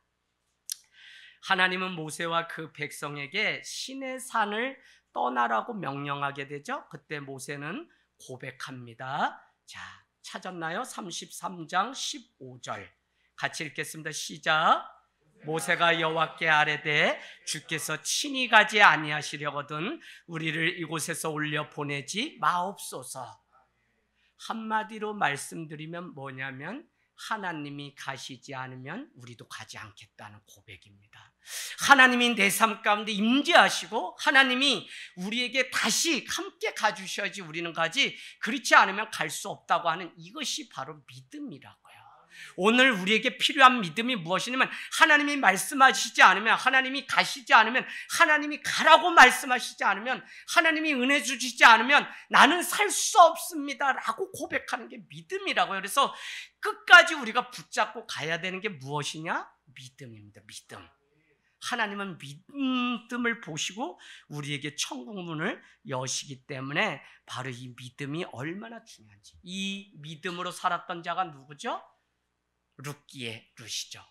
하나님은 모세와 그 백성에게 시내 산을 떠나라고 명령하게 되죠. 그때 모세는 고백합니다. 자, 찾았나요? 33장 15절 같이 읽겠습니다. 시작. 모세가 여호와께 아뢰되 주께서 친히 가지 아니하시려거든 우리를 이곳에서 올려 보내지 마옵소서. 한마디로 말씀드리면 뭐냐면 하나님이 가시지 않으면 우리도 가지 않겠다는 고백입니다. 하나님이 내 삶 가운데 임재하시고 하나님이 우리에게 다시 함께 가주셔야지 우리는 가지, 그렇지 않으면 갈 수 없다고 하는 이것이 바로 믿음이라고요. 오늘 우리에게 필요한 믿음이 무엇이냐면 하나님이 말씀하시지 않으면, 하나님이 가시지 않으면, 하나님이 가라고 말씀하시지 않으면, 하나님이 은혜 주시지 않으면 나는 살 수 없습니다 라고 고백하는 게 믿음이라고요. 그래서 끝까지 우리가 붙잡고 가야 되는 게 무엇이냐? 믿음입니다. 믿음. 하나님은 믿음을 보시고 우리에게 천국 문을 여시기 때문에 바로 이 믿음이 얼마나 중요한지. 이 믿음으로 살았던 자가 누구죠? 룻기의 룻이죠.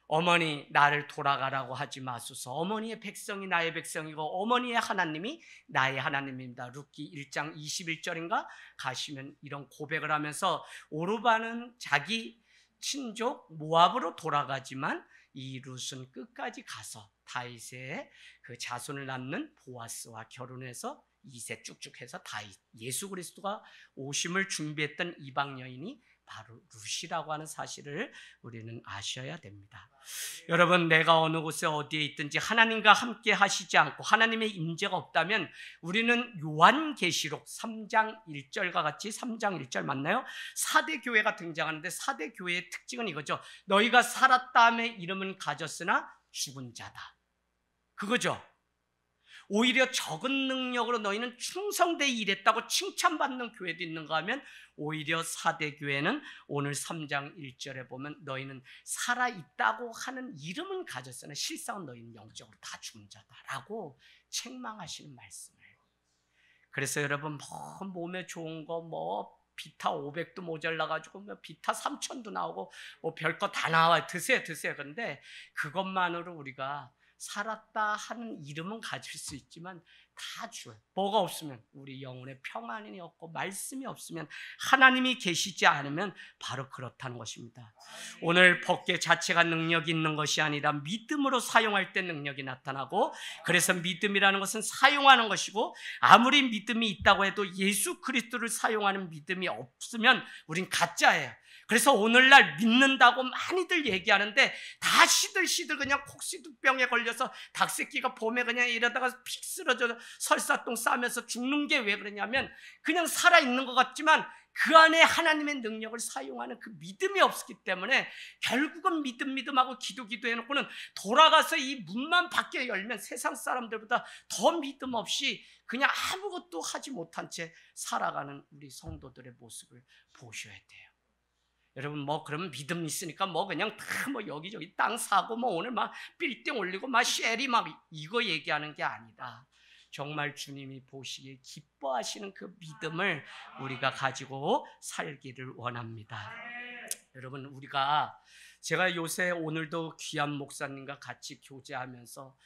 어머니 나를 돌아가라고 하지 마소서. 어머니의 백성이 나의 백성이고 어머니의 하나님이 나의 하나님입니다. 룻기 1장 21절인가 가시면 이런 고백을 하면서 오르바는 자기 친족 모압으로 돌아가지만 이 룻은 끝까지 가서 다윗의 그 자손을 낳는 보아스와 결혼해서 2세 쭉쭉 해서 다윗, 예수 그리스도가 오심을 준비했던 이방 여인이 바로 룻이라고 하는 사실을 우리는 아셔야 됩니다. 여러분, 내가 어느 곳에 어디에 있든지 하나님과 함께 하시지 않고 하나님의 임재가 없다면 우리는 요한계시록 3장 1절과 같이 3장 1절 맞나요? 4대 교회가 등장하는데 4대 교회의 특징은 이거죠. 너희가 살았다함의 이름은 가졌으나 죽은 자다. 그거죠. 오히려 적은 능력으로 너희는 충성되이 일했다고 칭찬받는 교회도 있는가 하면 오히려 4대 교회는 오늘 3장 1절에 보면 너희는 살아있다고 하는 이름은 가졌으나 실상은 너희는 영적으로 다 죽은 자다라고 책망하시는 말씀이에요. 그래서 여러분 몸에 좋은 거 비타 500도 모자라가지고 비타 3000도 나오고 별거 다 나와요. 드세요. 그런데 그것만으로 우리가 살았다 하는 이름은 가질 수 있지만 다 죽어요. 뭐가 없으면 우리 영혼에 평안이 없고 말씀이 없으면 하나님이 계시지 않으면 바로 그렇다는 것입니다. 오늘 법궤 자체가 능력이 있는 것이 아니라 믿음으로 사용할 때 능력이 나타나고, 그래서 믿음이라는 것은 사용하는 것이고, 아무리 믿음이 있다고 해도 예수 그리스도를 사용하는 믿음이 없으면 우린 가짜예요. 그래서 오늘날 믿는다고 많이들 얘기하는데 다 시들시들 그냥 콕시두병에 걸려서 닭새끼가 봄에 그냥 이러다가 픽 쓰러져 설사똥 싸면서 죽는 게 왜 그러냐면 그냥 살아있는 것 같지만 그 안에 하나님의 능력을 사용하는 그 믿음이 없었기 때문에 결국은 믿음하고 기도해놓고는 돌아가서 이 문만 밖에 열면 세상 사람들보다 더 믿음 없이 그냥 아무것도 하지 못한 채 살아가는 우리 성도들의 모습을 보셔야 돼요. 여러분 그러면 믿음 있으니까 그냥 다 여기저기 땅 사고 오늘 빌딩 올리고 쉐리 이거 얘기하는 게 아니다. 정말 주님이 보시기에 기뻐하시는 그 믿음을 우리가 가지고 살기를 원합니다. 여러분, 제가 요새 오늘도 귀한 목사님과 같이 교제하면서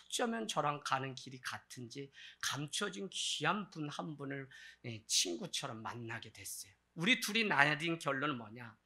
어쩌면 저랑 가는 길이 같은지 감춰진 귀한 분 한 분을 친구처럼 만나게 됐어요. 우리 둘이 나린 결론은 뭐냐?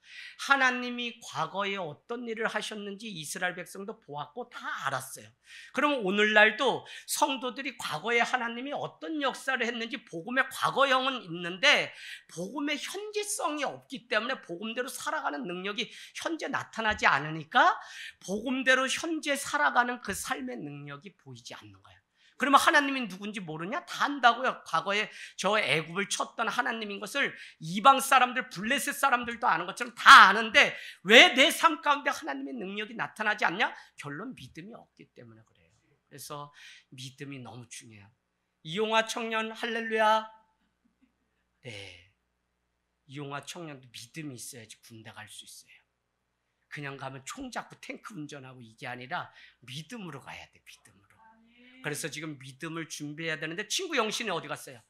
하나님이 과거에 어떤 일을 하셨는지 이스라엘 백성도 보았고 다 알았어요. 그럼 오늘날도 성도들이 과거에 하나님이 어떤 역사를 했는지 복음의 과거형은 있는데 복음의 현재성이 없기 때문에 복음대로 살아가는 능력이 현재 나타나지 않으니까 복음대로 현재 살아가는 그 삶의 능력이 보이지 않는 거예요. 그러면 하나님이 누군지 모르냐? 다 안다고요. 과거에 저 애굽을 쳤던 하나님인 것을 이방 사람들, 블레셋 사람들도 아는 것처럼 다 아는데 왜 내 삶 가운데 하나님의 능력이 나타나지 않냐? 결론 믿음이 없기 때문에 그래요. 그래서 믿음이 너무 중요해요. 이용화 청년 할렐루야. 네, 이용화 청년도 믿음이 있어야지 군대 갈 수 있어요. 그냥 가면 총 잡고 탱크 운전하고 이게 아니라 믿음으로 가야 돼. 믿음으로. 그래서 지금 믿음을 준비해야 되는데 친구 영신이 어디 갔어요?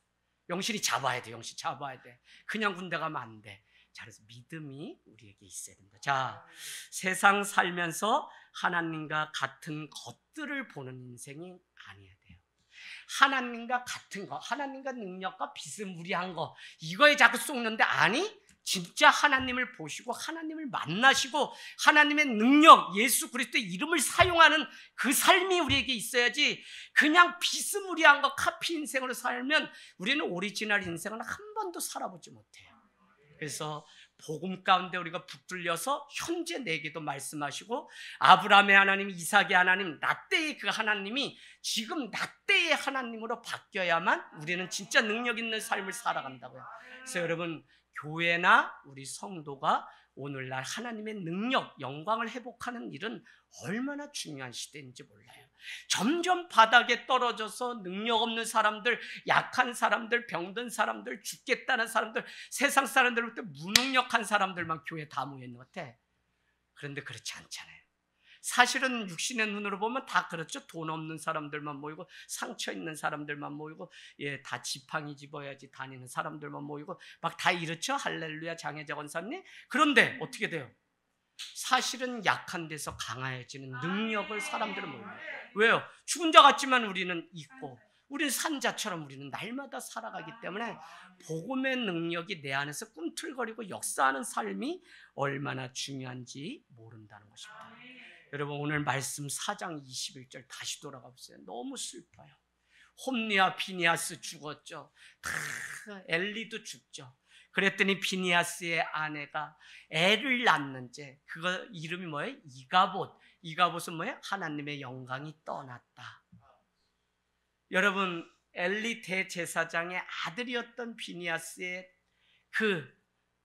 영신이 잡아야 돼. 영신 잡아야 돼. 그냥 군대 가면 안 돼. 자, 그래서 믿음이 우리에게 있어야 된다. 자, 세상 살면서 하나님과 같은 것들을 보는 인생이 아니어야 돼요. 하나님과 같은 거, 하나님과 능력과 비스무리한 거, 이거에 자꾸 쏟는데 아니, 진짜 하나님을 보시고 하나님을 만나시고 하나님의 능력, 예수 그리스도의 이름을 사용하는 그 삶이 우리에게 있어야지 그냥 비스무리한 거 카피 인생으로 살면 우리는 오리지널 인생은 한 번도 살아보지 못해요. 그래서 복음 가운데 우리가 붙들려서 현재 내게도 말씀하시고 아브라함의 하나님, 이삭의 하나님, 라떼의 그 하나님이 지금 라떼의 하나님으로 바뀌어야만 우리는 진짜 능력 있는 삶을 살아간다고요. 그래서 여러분, 교회나 우리 성도가 오늘날 하나님의 능력, 영광을 회복하는 일은 얼마나 중요한 시대인지 몰라요. 점점 바닥에 떨어져서 능력 없는 사람들, 약한 사람들, 병든 사람들, 죽겠다는 사람들, 세상 사람들부터 무능력한 사람들만 교회에 다 모여있는 것 같아. 그런데 그렇지 않잖아요. 사실은 육신의 눈으로 보면 다 그렇죠. 돈 없는 사람들만 모이고 상처 있는 사람들만 모이고 다 지팡이 집어야지 다니는 사람들만 모이고 막 다 이렇죠. 할렐루야 장혜자 권사님. 그런데 어떻게 돼요? 사실은 약한 데서 강해지는 능력을 사람들은 몰라요. 왜요? 죽은 자 같지만 우리는 있고 우리는 산자처럼 우리는 날마다 살아가기 때문에 복음의 능력이 내 안에서 꿈틀거리고 역사하는 삶이 얼마나 중요한지 모른다는 것입니다. 여러분, 오늘 말씀 4장 21절 다시 돌아가 보세요. 너무 슬퍼요. 홈리와 비니아스 죽었죠. 다 엘리도 죽죠. 그랬더니 비니아스의 아내가 애를 낳는지, 그거 이름이 뭐예요? 이가봇. 이가봇은 뭐예요? 하나님의 영광이 떠났다. 여러분, 엘리 대제사장의 아들이었던 비니아스의 그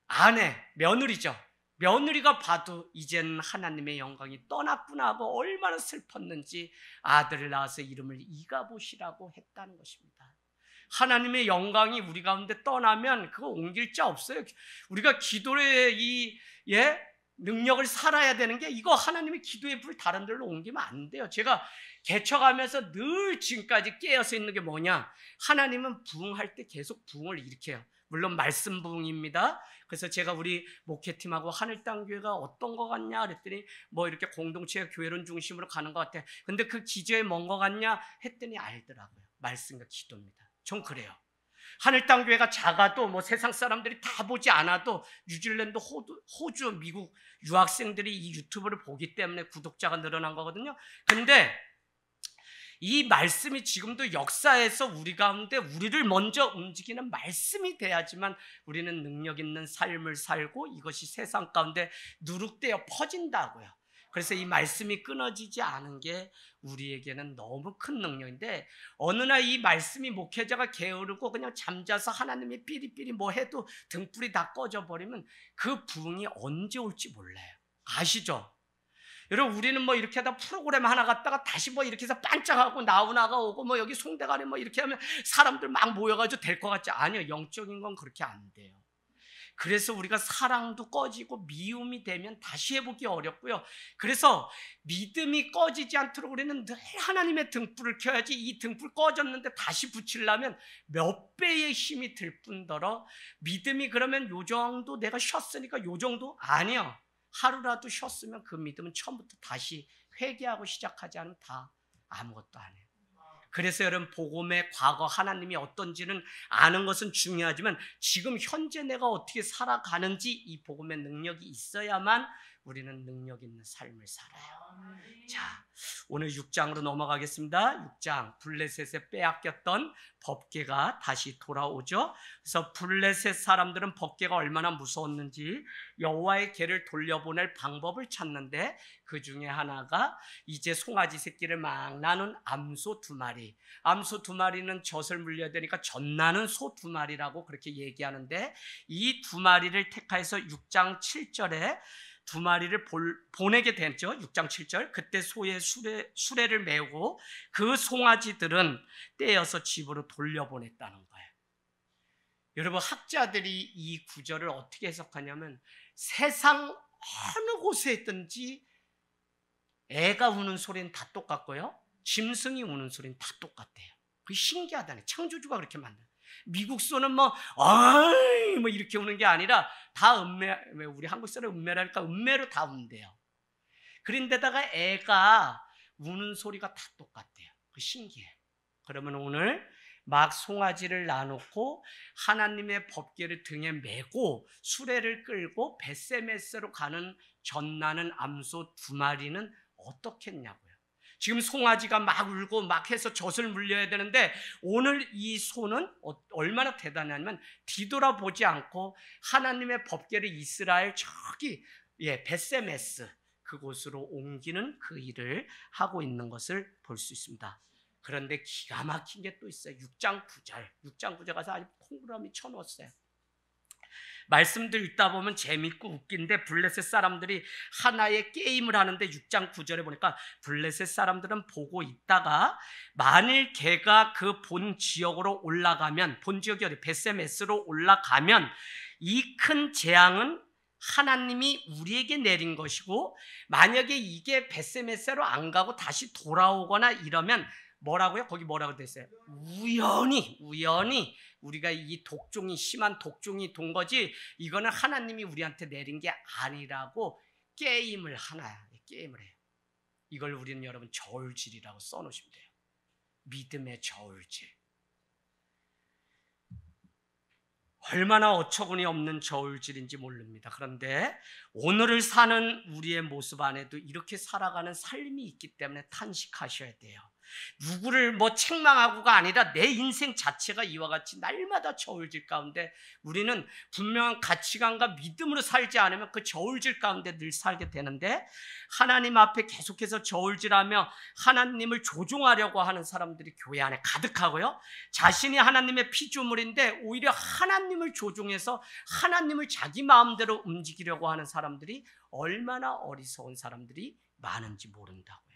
아내, 며느리죠. 며느리가 봐도 이제는 하나님의 영광이 떠났구나 하고 얼마나 슬펐는지 아들을 낳아서 이름을 이가봇이라고 했다는 것입니다. 하나님의 영광이 우리 가운데 떠나면 그거 옮길 자 없어요. 우리가 기도의 능력을 살아야 되는 게, 이거 하나님의 기도의 불 다른 데로 옮기면 안 돼요. 제가 개척하면서 늘 지금까지 깨어서 있는 게 뭐냐, 하나님은 부흥할 때 계속 부흥을 일으켜요. 물론 말씀 부흥입니다. 그래서 제가 우리 목회팀하고 하늘땅교회가 어떤 것 같냐 그랬더니 뭐 이렇게 공동체 교회론 중심으로 가는 것 같아. 근데 그 기저에 뭔 것 같냐 했더니 알더라고요. 말씀과 기도입니다. 전 그래요. 하늘땅교회가 작아도 뭐 세상 사람들이 다 보지 않아도 뉴질랜드, 호주, 미국 유학생들이 이 유튜브를 보기 때문에 구독자가 늘어난 거거든요. 근데 이 말씀이 지금도 역사에서 우리 가운데 우리를 먼저 움직이는 말씀이 돼야지만 우리는 능력 있는 삶을 살고 이것이 세상 가운데 누룩되어 퍼진다고요. 그래서 이 말씀이 끊어지지 않은 게 우리에게는 너무 큰 능력인데, 어느 날 이 말씀이 목회자가 게으르고 그냥 잠자서 하나님이 삐리삐리 뭐 해도 등불이 다 꺼져버리면 그 부흥이 언제 올지 몰라요. 아시죠? 여러분, 우리는 뭐 이렇게 하다 프로그램 하나 갔다가 다시 뭐 이렇게 해서 반짝하고 나훈아가 오고 뭐 여기 송대관에 뭐 이렇게 하면 사람들 막 모여가지고 될 것 같지? 아니요, 영적인 건 그렇게 안 돼요. 그래서 우리가 사랑도 꺼지고 미움이 되면 다시 해보기 어렵고요. 그래서 믿음이 꺼지지 않도록 우리는 늘 하나님의 등불을 켜야지. 이 등불 꺼졌는데 다시 붙이려면 몇 배의 힘이 들 뿐더러, 믿음이 그러면 요 정도 내가 쉬었으니까 요 정도? 아니요. 하루라도 쉬었으면 그 믿음은 처음부터 다시 회개하고 시작하지 않으면 다 아무것도 안 해요. 그래서 여러분, 복음의 과거 하나님이 어떤지는 아는 것은 중요하지만 지금 현재 내가 어떻게 살아가는지 이 복음의 능력이 있어야만 우리는 능력 있는 삶을 살아요. 자, 오늘 6장으로 넘어가겠습니다. 6장, 블레셋에 빼앗겼던 법궤가 다시 돌아오죠. 그래서 블레셋 사람들은 법궤가 얼마나 무서웠는지 여호와의 궤를 돌려보낼 방법을 찾는데, 그 중에 하나가 이제 송아지 새끼를 막 낳는 암소 2마리. 암소 2마리는 젖을 물려야 되니까 젖 나는 소 2마리라고 그렇게 얘기하는데, 이 2마리를 택하여서 6장 7절에 2마리를 보내게 됐죠. 6장 7절. 그때 소의 수레를 메우고 그 송아지들은 떼어서 집으로 돌려보냈다는 거예요. 여러분, 학자들이 이 구절을 어떻게 해석하냐면, 세상 어느 곳에 있든지 애가 우는 소리는 다 똑같고요, 짐승이 우는 소리는 다 똑같대요. 그게 신기하다네. 창조주가 그렇게 만든. 미국 소는 뭐 아이 뭐 이렇게 우는 게 아니라 다 음매, 우리 한국 사람 음매라니까 음매로 다 운대요. 그런데다가 애가 우는 소리가 다 똑같대요. 그 신기해요. 그러면 오늘 막 송아지를 놔놓고 하나님의 법궤를 등에 메고 수레를 끌고 벳세메스로 가는 젖나는 암소 2마리는 어떻겠냐고요. 지금 송아지가 막 울고 막 해서 젖을 물려야 되는데, 오늘 이 소는 얼마나 대단하냐면 뒤돌아보지 않고 하나님의 법궤를 이스라엘 저기 벳세메스 그곳으로 옮기는 그 일을 하고 있는 것을 볼 수 있습니다. 그런데 기가 막힌 게 또 있어요. 6장 9절. 6장 9절 가서 아주 콩그러미 쳐놓았어요. 말씀들 읽다 보면 재밌고 웃긴데, 블레셋 사람들이 하나의 게임을 하는데 6장 9절에 보니까 블레셋 사람들은 보고 있다가 만일 걔가 그 본 지역으로 올라가면, 본 지역이 어디? 벳세메스로 올라가면 이 큰 재앙은 하나님이 우리에게 내린 것이고, 만약에 이게 벳세메스로 안 가고 다시 돌아오거나 이러면 뭐라고요? 거기 뭐라고 됐어요? 우연히 우리가 이 독종이, 심한 독종이 돈 거지 이거는 하나님이 우리한테 내린 게 아니라고 게임을 게임을 해요. 이걸 우리는 여러분 저울질이라고 써놓으시면 돼요. 믿음의 저울질. 얼마나 어처구니 없는 저울질인지 모릅니다. 그런데 오늘을 사는 우리의 모습 안에도 이렇게 살아가는 삶이 있기 때문에 탄식하셔야 돼요. 누구를 뭐 책망하고가 아니라 내 인생 자체가 이와 같이 날마다 저울질 가운데 우리는 분명한 가치관과 믿음으로 살지 않으면 그 저울질 가운데 늘 살게 되는데, 하나님 앞에 계속해서 저울질하며 하나님을 조종하려고 하는 사람들이 교회 안에 가득하고요, 자신이 하나님의 피조물인데 오히려 하나님을 조종해서 하나님을 자기 마음대로 움직이려고 하는 사람들이 얼마나 어리석은 사람들이 많은지 모른다고요.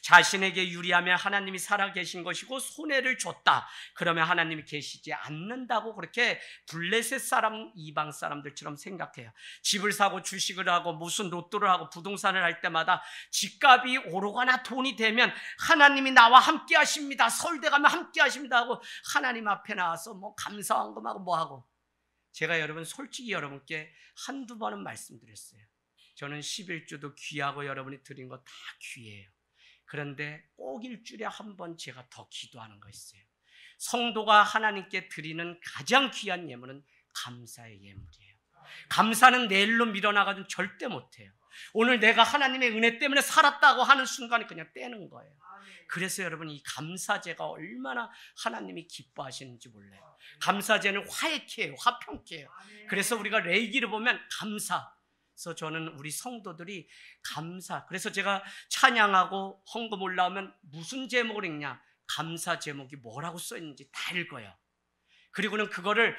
자신에게 유리하면 하나님이 살아계신 것이고 손해를 줬다 그러면 하나님이 계시지 않는다고 그렇게 블레셋 사람, 이방 사람들처럼 생각해요. 집을 사고 주식을 하고 무슨 로또를 하고 부동산을 할 때마다 집값이 오르거나 돈이 되면 하나님이 나와 함께 하십니다, 서울대 가면 함께 하십니다 하고 하나님 앞에 나와서 뭐 감사한금하고 뭐하고. 제가 여러분 솔직히 여러분께 한두 번은 말씀드렸어요. 저는 11조도 귀하고 여러분이 드린 거 다 귀해요. 그런데 꼭 일주일에 한 번 제가 더 기도하는 거 있어요. 성도가 하나님께 드리는 가장 귀한 예물은 감사의 예물이에요. 감사는 내일로 미뤄나가면 절대 못해요. 오늘 내가 하나님의 은혜 때문에 살았다고 하는 순간에 그냥 떼는 거예요. 그래서 여러분, 이 감사제가 얼마나 하나님이 기뻐하시는지 몰라요. 감사제는 화해케 해요, 화평케 해요. 그래서 우리가 레위기를 보면 감사, 그래서 저는 우리 성도들이 감사, 그래서 제가 찬양하고 헌금 올라오면 무슨 제목을 읽냐, 감사 제목이 뭐라고 써있는지 다 읽어요. 그리고는 그거를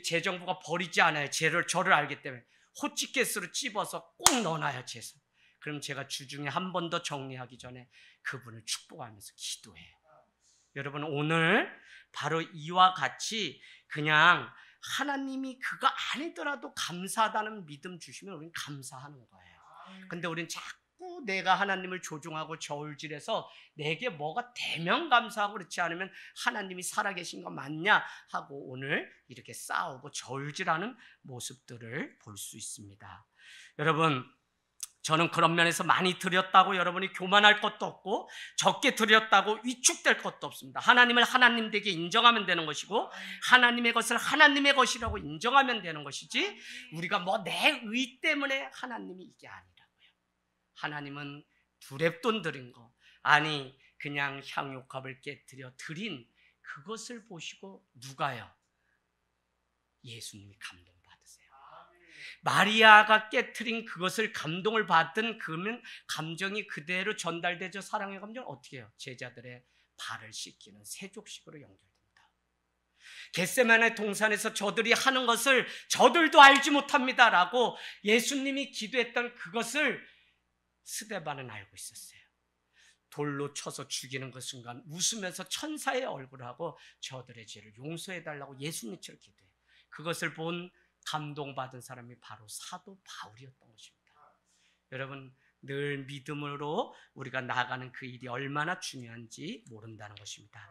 재정부가 버리지 않아요. 저를 알기 때문에 호치케스로 찝어서 꼭 넣어놔요, 제사. 그럼 제가 주중에 한 번 더 정리하기 전에 그분을 축복하면서 기도해요. 여러분, 오늘 바로 이와 같이 그냥 하나님이 그거 아니더라도 감사하다는 믿음 주시면 우리는 감사하는 거예요. 근데 우리는 자꾸 내가 하나님을 조종하고 저울질해서 내게 뭐가 되면 감사하고 그렇지 않으면 하나님이 살아계신 거 맞냐 하고 오늘 이렇게 싸우고 저울질하는 모습들을 볼 수 있습니다. 여러분, 저는 그런 면에서 많이 드렸다고 여러분이 교만할 것도 없고 적게 드렸다고 위축될 것도 없습니다. 하나님을 하나님 되게 인정하면 되는 것이고 하나님의 것을 하나님의 것이라고 인정하면 되는 것이지, 우리가 뭐 내 의 때문에 하나님이 이게 아니라고요. 하나님은 두렙돈 드린 거, 아니 그냥 향유값을 깨뜨려 드린 그것을 보시고 누가요? 예수님이 감동. 마리아가 깨트린 그것을 감동을 받은 그러면 감정이 그대로 전달되죠. 사랑의 감정 어떻게 해요? 제자들의 발을 씻기는 세족식으로 연결됩니다. 겟세마네 동산에서 저들이 하는 것을 저들도 알지 못합니다 라고 예수님이 기도했던 그것을 스데반은 알고 있었어요. 돌로 쳐서 죽이는 그 순간 웃으면서 천사의 얼굴을 하고 저들의 죄를 용서해달라고 예수님처럼 기도해요. 그것을 본 감동받은 사람이 바로 사도 바울이었던 것입니다. 여러분, 늘 믿음으로 우리가 나가는 그 일이 얼마나 중요한지 모른다는 것입니다.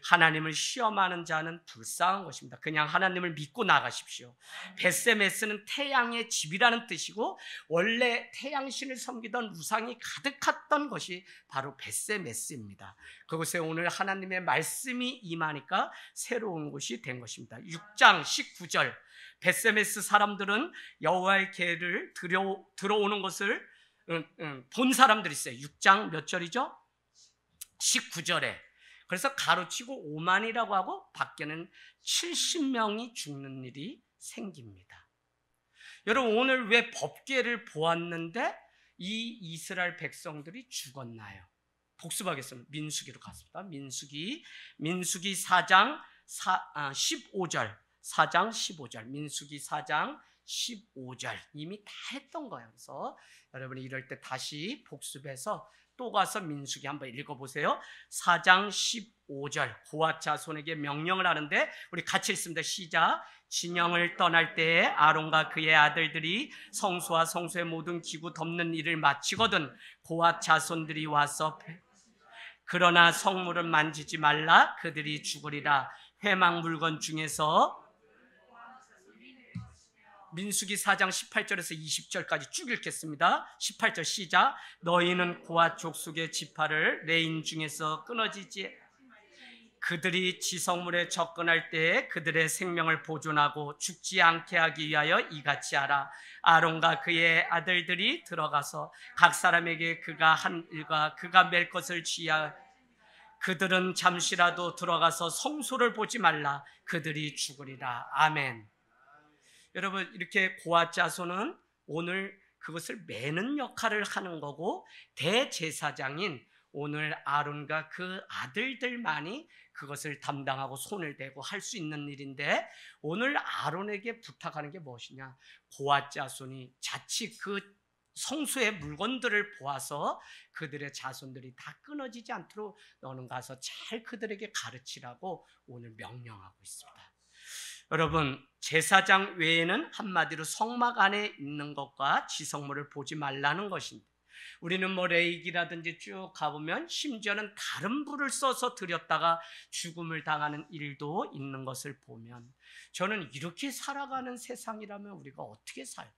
하나님을 시험하는 자는 불쌍한 것입니다. 그냥 하나님을 믿고 나가십시오. 벳세메스는 태양의 집이라는 뜻이고 원래 태양신을 섬기던 우상이 가득했던 것이 바로 벳세메스입니다. 그곳에 오늘 하나님의 말씀이 임하니까 새로운 곳이 된 것입니다. 6장 19절, 벳세메스 사람들은 여호와의 궤를 들어오는 것을 본 사람들이 있어요. 6장 몇 절이죠? 19절에. 그래서 가로치고 5만이라고 하고 밖에는 70명이 죽는 일이 생깁니다. 여러분, 오늘 왜 법궤를 보았는데 이 이스라엘 백성들이 죽었나요? 복습하겠습니다. 민수기로 갔습니다. 민수기 4장 15절 4장 15절 민수기 4장 15절 이미 다 했던 거예요. 그래서 여러분이 이럴 때 다시 복습해서 또 가서 민수기 한번 읽어보세요. 4장 15절 고핫 자손에게 명령을 하는데 우리 같이 읽습니다. 시작. 진영을 떠날 때에 아론과 그의 아들들이 성소와 성소의 모든 기구 덮는 일을 마치거든 고핫 자손들이 와서 그러나 성물은 만지지 말라 그들이 죽으리라. 회막 물건 중에서 민수기 4장 18절에서 20절까지 쭉 읽겠습니다. 18절 시작. 너희는 고핫 족속의 지파를 레인 중에서 끊어지지 그들이 지성물에 접근할 때에 그들의 생명을 보존하고 죽지 않게 하기 위하여 이같이 하라. 아론과 그의 아들들이 들어가서 각 사람에게 그가 한 일과 그가 맬 것을 취하 그들은 잠시라도 들어가서 성소를 보지 말라. 그들이 죽으리라. 아멘. 여러분, 이렇게 고아 자손은 오늘 그것을 매는 역할을 하는 거고, 대제사장인 오늘 아론과 그 아들들만이 그것을 담당하고 손을 대고 할 수 있는 일인데, 오늘 아론에게 부탁하는 게 무엇이냐? 고아 자손이 자칫 그 성소의 물건들을 보아서 그들의 자손들이 다 끊어지지 않도록 너는 가서 잘 그들에게 가르치라고 오늘 명령하고 있습니다. 여러분, 제사장 외에는 한마디로 성막 안에 있는 것과 지성물을 보지 말라는 것입니다. 우리는 뭐 레이기라든지 쭉 가보면 심지어는 다른 불을 써서 드렸다가 죽음을 당하는 일도 있는 것을 보면, 저는 이렇게 살아가는 세상이라면 우리가 어떻게 살까?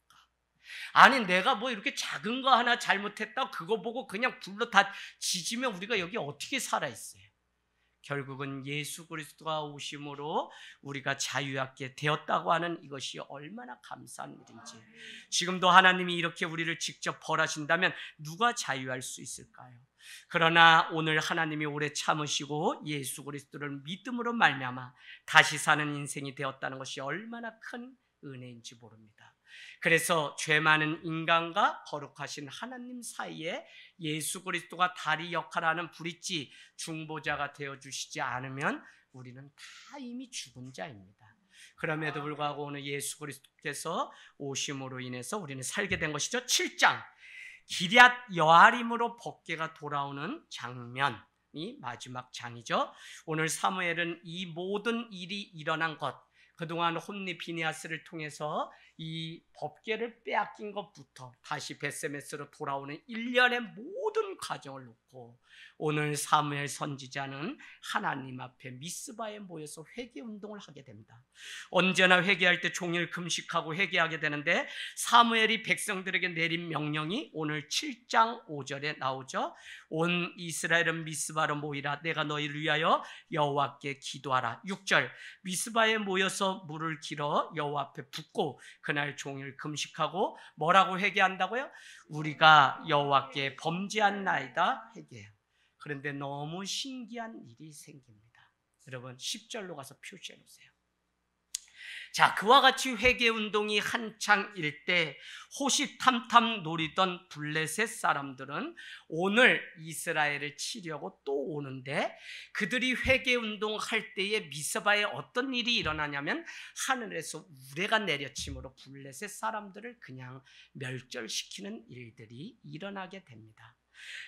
아니, 내가 뭐 이렇게 작은 거 하나 잘못했다 그거 보고 그냥 불로 다 지지면 우리가 여기 어떻게 살아있어요? 결국은 예수 그리스도가 오심으로 우리가 자유하게 되었다고 하는 이것이 얼마나 감사한 일인지. 지금도 하나님이 이렇게 우리를 직접 벌하신다면 누가 자유할 수 있을까요? 그러나 오늘 하나님이 오래 참으시고 예수 그리스도를 믿음으로 말미암아 다시 사는 인생이 되었다는 것이 얼마나 큰 은혜인지 모릅니다. 그래서 죄 많은 인간과 거룩하신 하나님 사이에 예수 그리스도가 다리 역할을 하는 브릿지 중보자가 되어주시지 않으면 우리는 다 이미 죽은 자입니다. 그럼에도 불구하고 오늘 예수 그리스도께서 오심으로 인해서 우리는 살게 된 것이죠. 7장 기럇 여아림으로 법궤가 돌아오는 장면이 마지막 장이죠. 오늘 사무엘은 이 모든 일이 일어난 것, 그동안 홈리 비니아스를 통해서 이 법궤를 빼앗긴 것부터 다시 벳세메스로 돌아오는 일련의 모든 과정을 놓고 오늘 사무엘 선지자는 하나님 앞에 미스바에 모여서 회개 운동을 하게 됩니다. 언제나 회개할 때 종일 금식하고 회개하게 되는데, 사무엘이 백성들에게 내린 명령이 오늘 7장 5절에 나오죠. 온 이스라엘은 미스바로 모이라. 내가 너희를 위하여 여호와께 기도하라. 6절 미스바에 모여서 물을 길어 여호와 앞에 붓고 그날 종일 금식하고 뭐라고 회개한다고요? 우리가 여호와께 범죄한 나이다 회개해요. 그런데 너무 신기한 일이 생깁니다. 여러분 10절로 가서 표시해 놓으세요. 자, 그와 같이 회개 운동이 한창일 때 호시탐탐 노리던 블레셋 사람들은 오늘 이스라엘을 치려고 또 오는데, 그들이 회개 운동할 때에 미스바에 어떤 일이 일어나냐면 하늘에서 우레가 내려침으로 블레셋 사람들을 그냥 멸절시키는 일들이 일어나게 됩니다.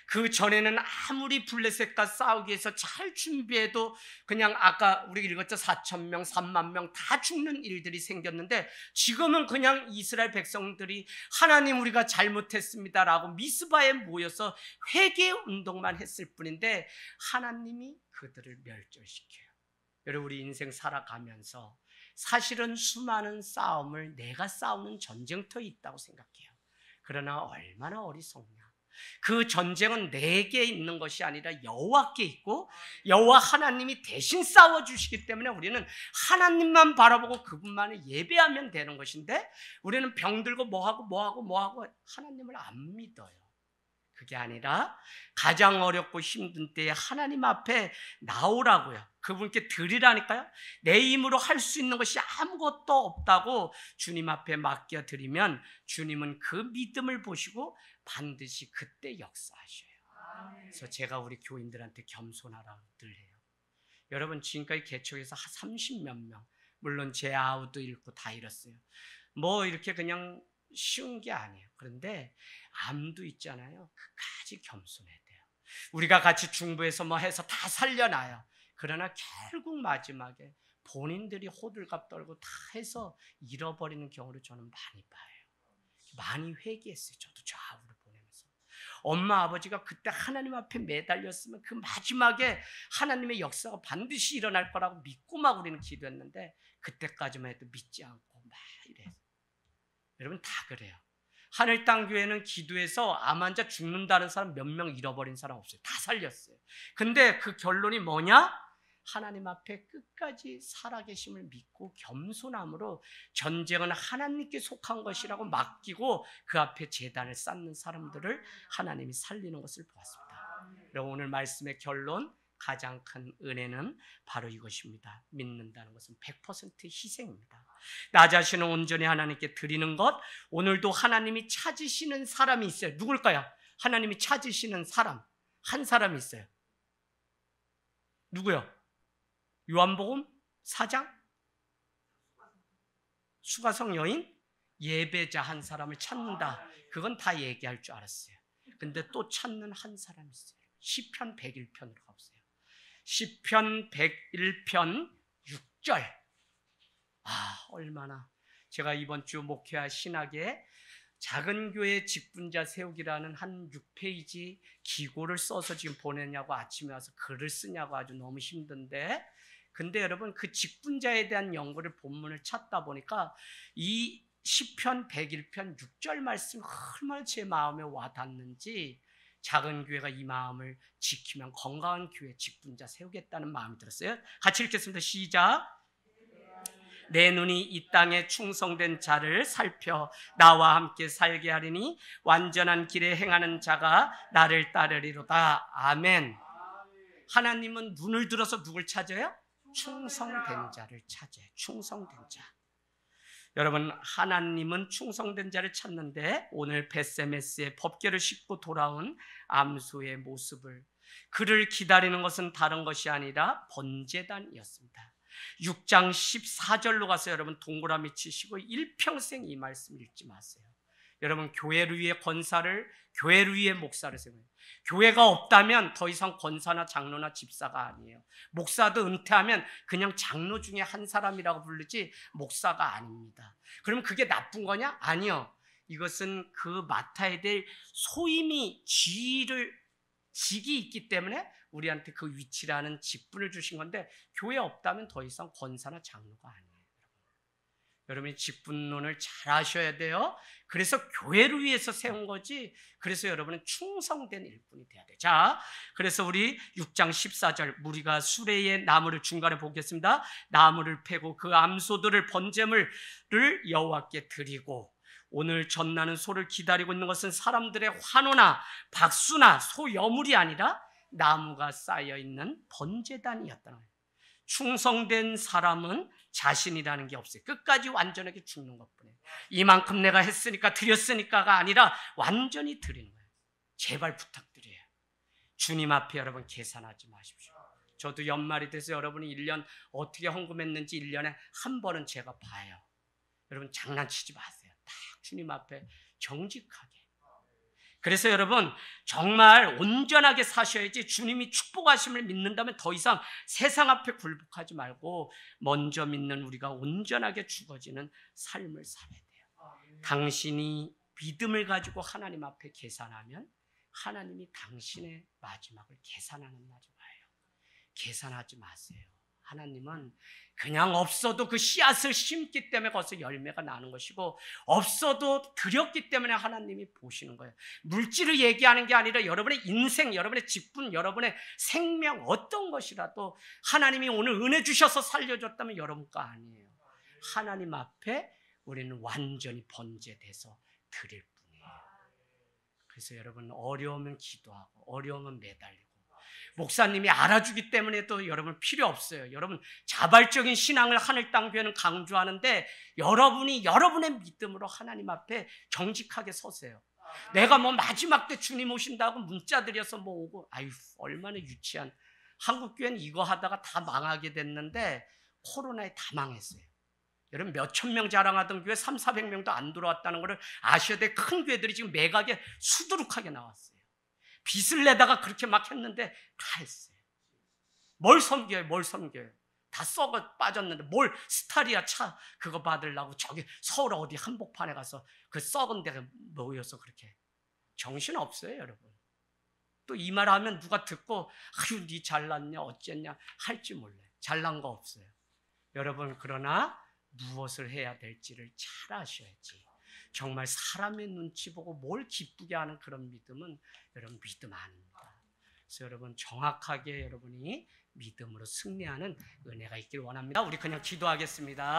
그 전에는 아무리 블레셋과 싸우기 위해서 잘 준비해도 그냥 아까 우리 읽었죠. 4,000명, 3만 명 다 죽는 일들이 생겼는데, 지금은 그냥 이스라엘 백성들이 하나님 우리가 잘못했습니다 라고 미스바에 모여서 회개 운동만 했을 뿐인데 하나님이 그들을 멸절시켜요. 여러분, 우리 인생 살아가면서 사실은 수많은 싸움을 내가 싸우는 전쟁터에 있다고 생각해요. 그러나 얼마나 어리석냐. 그 전쟁은 내게 있는 것이 아니라 여호와께 있고 여호와 하나님이 대신 싸워주시기 때문에 우리는 하나님만 바라보고 그분만을 예배하면 되는 것인데, 우리는 병들고 뭐하고 하나님을 안 믿어요. 그게 아니라 가장 어렵고 힘든 때에 하나님 앞에 나오라고요. 그분께 드리라니까요. 내 힘으로 할 수 있는 것이 아무것도 없다고 주님 앞에 맡겨드리면 주님은 그 믿음을 보시고 반드시 그때 역사하셔요. 그래서 제가 우리 교인들한테 겸손하라고 늘 해요. 여러분, 지금까지 개척에서 30몇 명, 물론 제 아우도 잃고 다 잃었어요. 뭐 이렇게 그냥 쉬운 게 아니에요. 그런데 암도 있잖아요. 끝까지 겸손해야 돼요. 우리가 같이 중보해서 뭐 해서 다 살려놔요. 그러나 결국 마지막에 본인들이 호들갑 떨고 다 해서 잃어버리는 경우를 저는 많이 봐요. 많이 회개했어요. 저도 저 아우를 보내면서. 엄마 아버지가 그때 하나님 앞에 매달렸으면 그 마지막에 하나님의 역사가 반드시 일어날 거라고 믿고 막 우리는 기도했는데, 그때까지만 해도 믿지 않고 막 이래요. 여러분 다 그래요. 하늘 땅 교회는 기도해서 암 환자 죽는다는 사람 몇 명 잃어버린 사람 없어요. 다 살렸어요. 근데 그 결론이 뭐냐? 하나님 앞에 끝까지 살아계심을 믿고 겸손함으로 전쟁은 하나님께 속한 것이라고 맡기고 그 앞에 제단을 쌓는 사람들을 하나님이 살리는 것을 보았습니다. 그리고 오늘 말씀의 결론, 가장 큰 은혜는 바로 이것입니다. 믿는다는 것은 100% 희생입니다. 나 자신을 온전히 하나님께 드리는 것. 오늘도 하나님이 찾으시는 사람이 있어요. 누굴까요? 하나님이 찾으시는 사람, 한 사람이 있어요. 누구요? 요한복음 4장? 수가성 여인? 예배자 한 사람을 찾는다. 그건 다 얘기할 줄 알았어요. 근데 또 찾는 한 사람이 있어요. 시편 101편으로 가보세요. 시편 101편 6절. 얼마나 제가 이번 주 목회할 신학에 작은 교회 직분자 세우기라는 한 6페이지 기고를 써서 지금 보내냐고 아침에 와서 글을 쓰냐고 아주 너무 힘든데, 근데 여러분 그 직분자에 대한 연구를 본문을 찾다 보니까 이 시편 101편 6절 말씀이 얼마나 제 마음에 와닿는지, 작은 교회가 이 마음을 지키면 건강한 교회 직분자 세우겠다는 마음이 들었어요. 같이 읽겠습니다. 시작. 내 눈이 이 땅에 충성된 자를 살펴 나와 함께 살게 하리니 완전한 길에 행하는 자가 나를 따르리로다. 아멘. 하나님은 눈을 들어서 누굴 찾아요? 충성된 자를 찾아요. 충성된 자. 여러분, 하나님은 충성된 자를 찾는데 오늘 베세메스의 법궤를 싣고 돌아온 암소의 모습을, 그를 기다리는 것은 다른 것이 아니라 번제단이었습니다. 6장 14절로 가서 여러분 동그라미 치시고 일평생 이 말씀 읽지 마세요. 여러분, 교회를 위해 권사를, 교회를 위해 목사를 세워요. 교회가 없다면 더 이상 권사나 장로나 집사가 아니에요. 목사도 은퇴하면 그냥 장로 중에 한 사람이라고 부르지 목사가 아닙니다. 그럼 그게 나쁜 거냐? 아니요. 이것은 그 맡아야 될 소임이 직이 있기 때문에 우리한테 그 위치라는 직분을 주신 건데, 교회 없다면 더 이상 권사나 장로가 아니에요. 여러분이 직분론을 잘 하셔야 돼요. 그래서 교회를 위해서 세운 거지, 그래서 여러분은 충성된 일꾼이 돼야 돼요. 자, 그래서 우리 6장 14절, 우리가 수레의 나무를 중간에 보겠습니다. 나무를 패고 그 암소들을 번제물을 여호와께 드리고, 오늘 전나는 소를 기다리고 있는 것은 사람들의 환호나 박수나 소여물이 아니라 나무가 쌓여있는 번제단이었다는 거예요. 충성된 사람은 자신이라는 게 없어요. 끝까지 완전하게 죽는 것뿐이에요. 이만큼 내가 했으니까 드렸으니까가 아니라 완전히 드리는 거예요. 제발 부탁드려요. 주님 앞에 여러분 계산하지 마십시오. 저도 연말이 돼서 여러분이 1년 어떻게 헌금했는지 1년에 한 번은 제가 봐요. 여러분 장난치지 마세요. 딱 주님 앞에 정직하게. 그래서 여러분 정말 온전하게 사셔야지, 주님이 축복하심을 믿는다면 더 이상 세상 앞에 굴복하지 말고 먼저 믿는 우리가 온전하게 죽어지는 삶을 살아야 돼요. 당신이 믿음을 가지고 하나님 앞에 계산하면 하나님이 당신의 마지막을 계산하는 날이 와요. 계산하지 마세요. 하나님은 그냥 없어도 그 씨앗을 심기 때문에 거기서 열매가 나는 것이고, 없어도 드렸기 때문에 하나님이 보시는 거예요. 물질을 얘기하는 게 아니라 여러분의 인생, 여러분의 직분, 여러분의 생명, 어떤 것이라도 하나님이 오늘 은혜 주셔서 살려줬다면 여러분 거 아니에요. 하나님 앞에 우리는 완전히 번제돼서 드릴 뿐이에요. 그래서 여러분 어려우면 기도하고 어려우면 매달리고, 목사님이 알아주기 때문에 또 여러분 필요 없어요. 여러분 자발적인 신앙을 하늘 땅 교회는 강조하는데, 여러분이 여러분의 믿음으로 하나님 앞에 정직하게 서세요. 내가 뭐 마지막 때 주님 오신다고 문자 드려서 뭐 오고, 아유 얼마나 유치한, 한국교회는 이거 하다가 다 망하게 됐는데 코로나에 다 망했어요. 여러분 몇천 명 자랑하던 교회 300~400명도 안 들어왔다는 것을 아셔야 돼. 큰 교회들이 지금 매각에 수두룩하게 나왔어요. 빚을 내다가 그렇게 막 했는데 다 했어요. 뭘 섬겨요? 뭘 섬겨요? 다 썩어 빠졌는데 뭘 스타리아 차 그거 받으려고 저기 서울 어디 한복판에 가서 그 썩은 데가 모여서 그렇게. 정신 없어요 여러분. 또 이 말 하면 누가 듣고 아유 니 잘났냐 어쨌냐 할지 몰라요. 잘난 거 없어요. 여러분 그러나 무엇을 해야 될지를 잘 아셔야지. 정말 사람의 눈치 보고 뭘 기쁘게 하는 그런 믿음은 여러분 믿음 아닙니다. 그래서 여러분 정확하게 여러분이 믿음으로 승리하는 은혜가 있기를 원합니다. 우리 그냥 기도하겠습니다.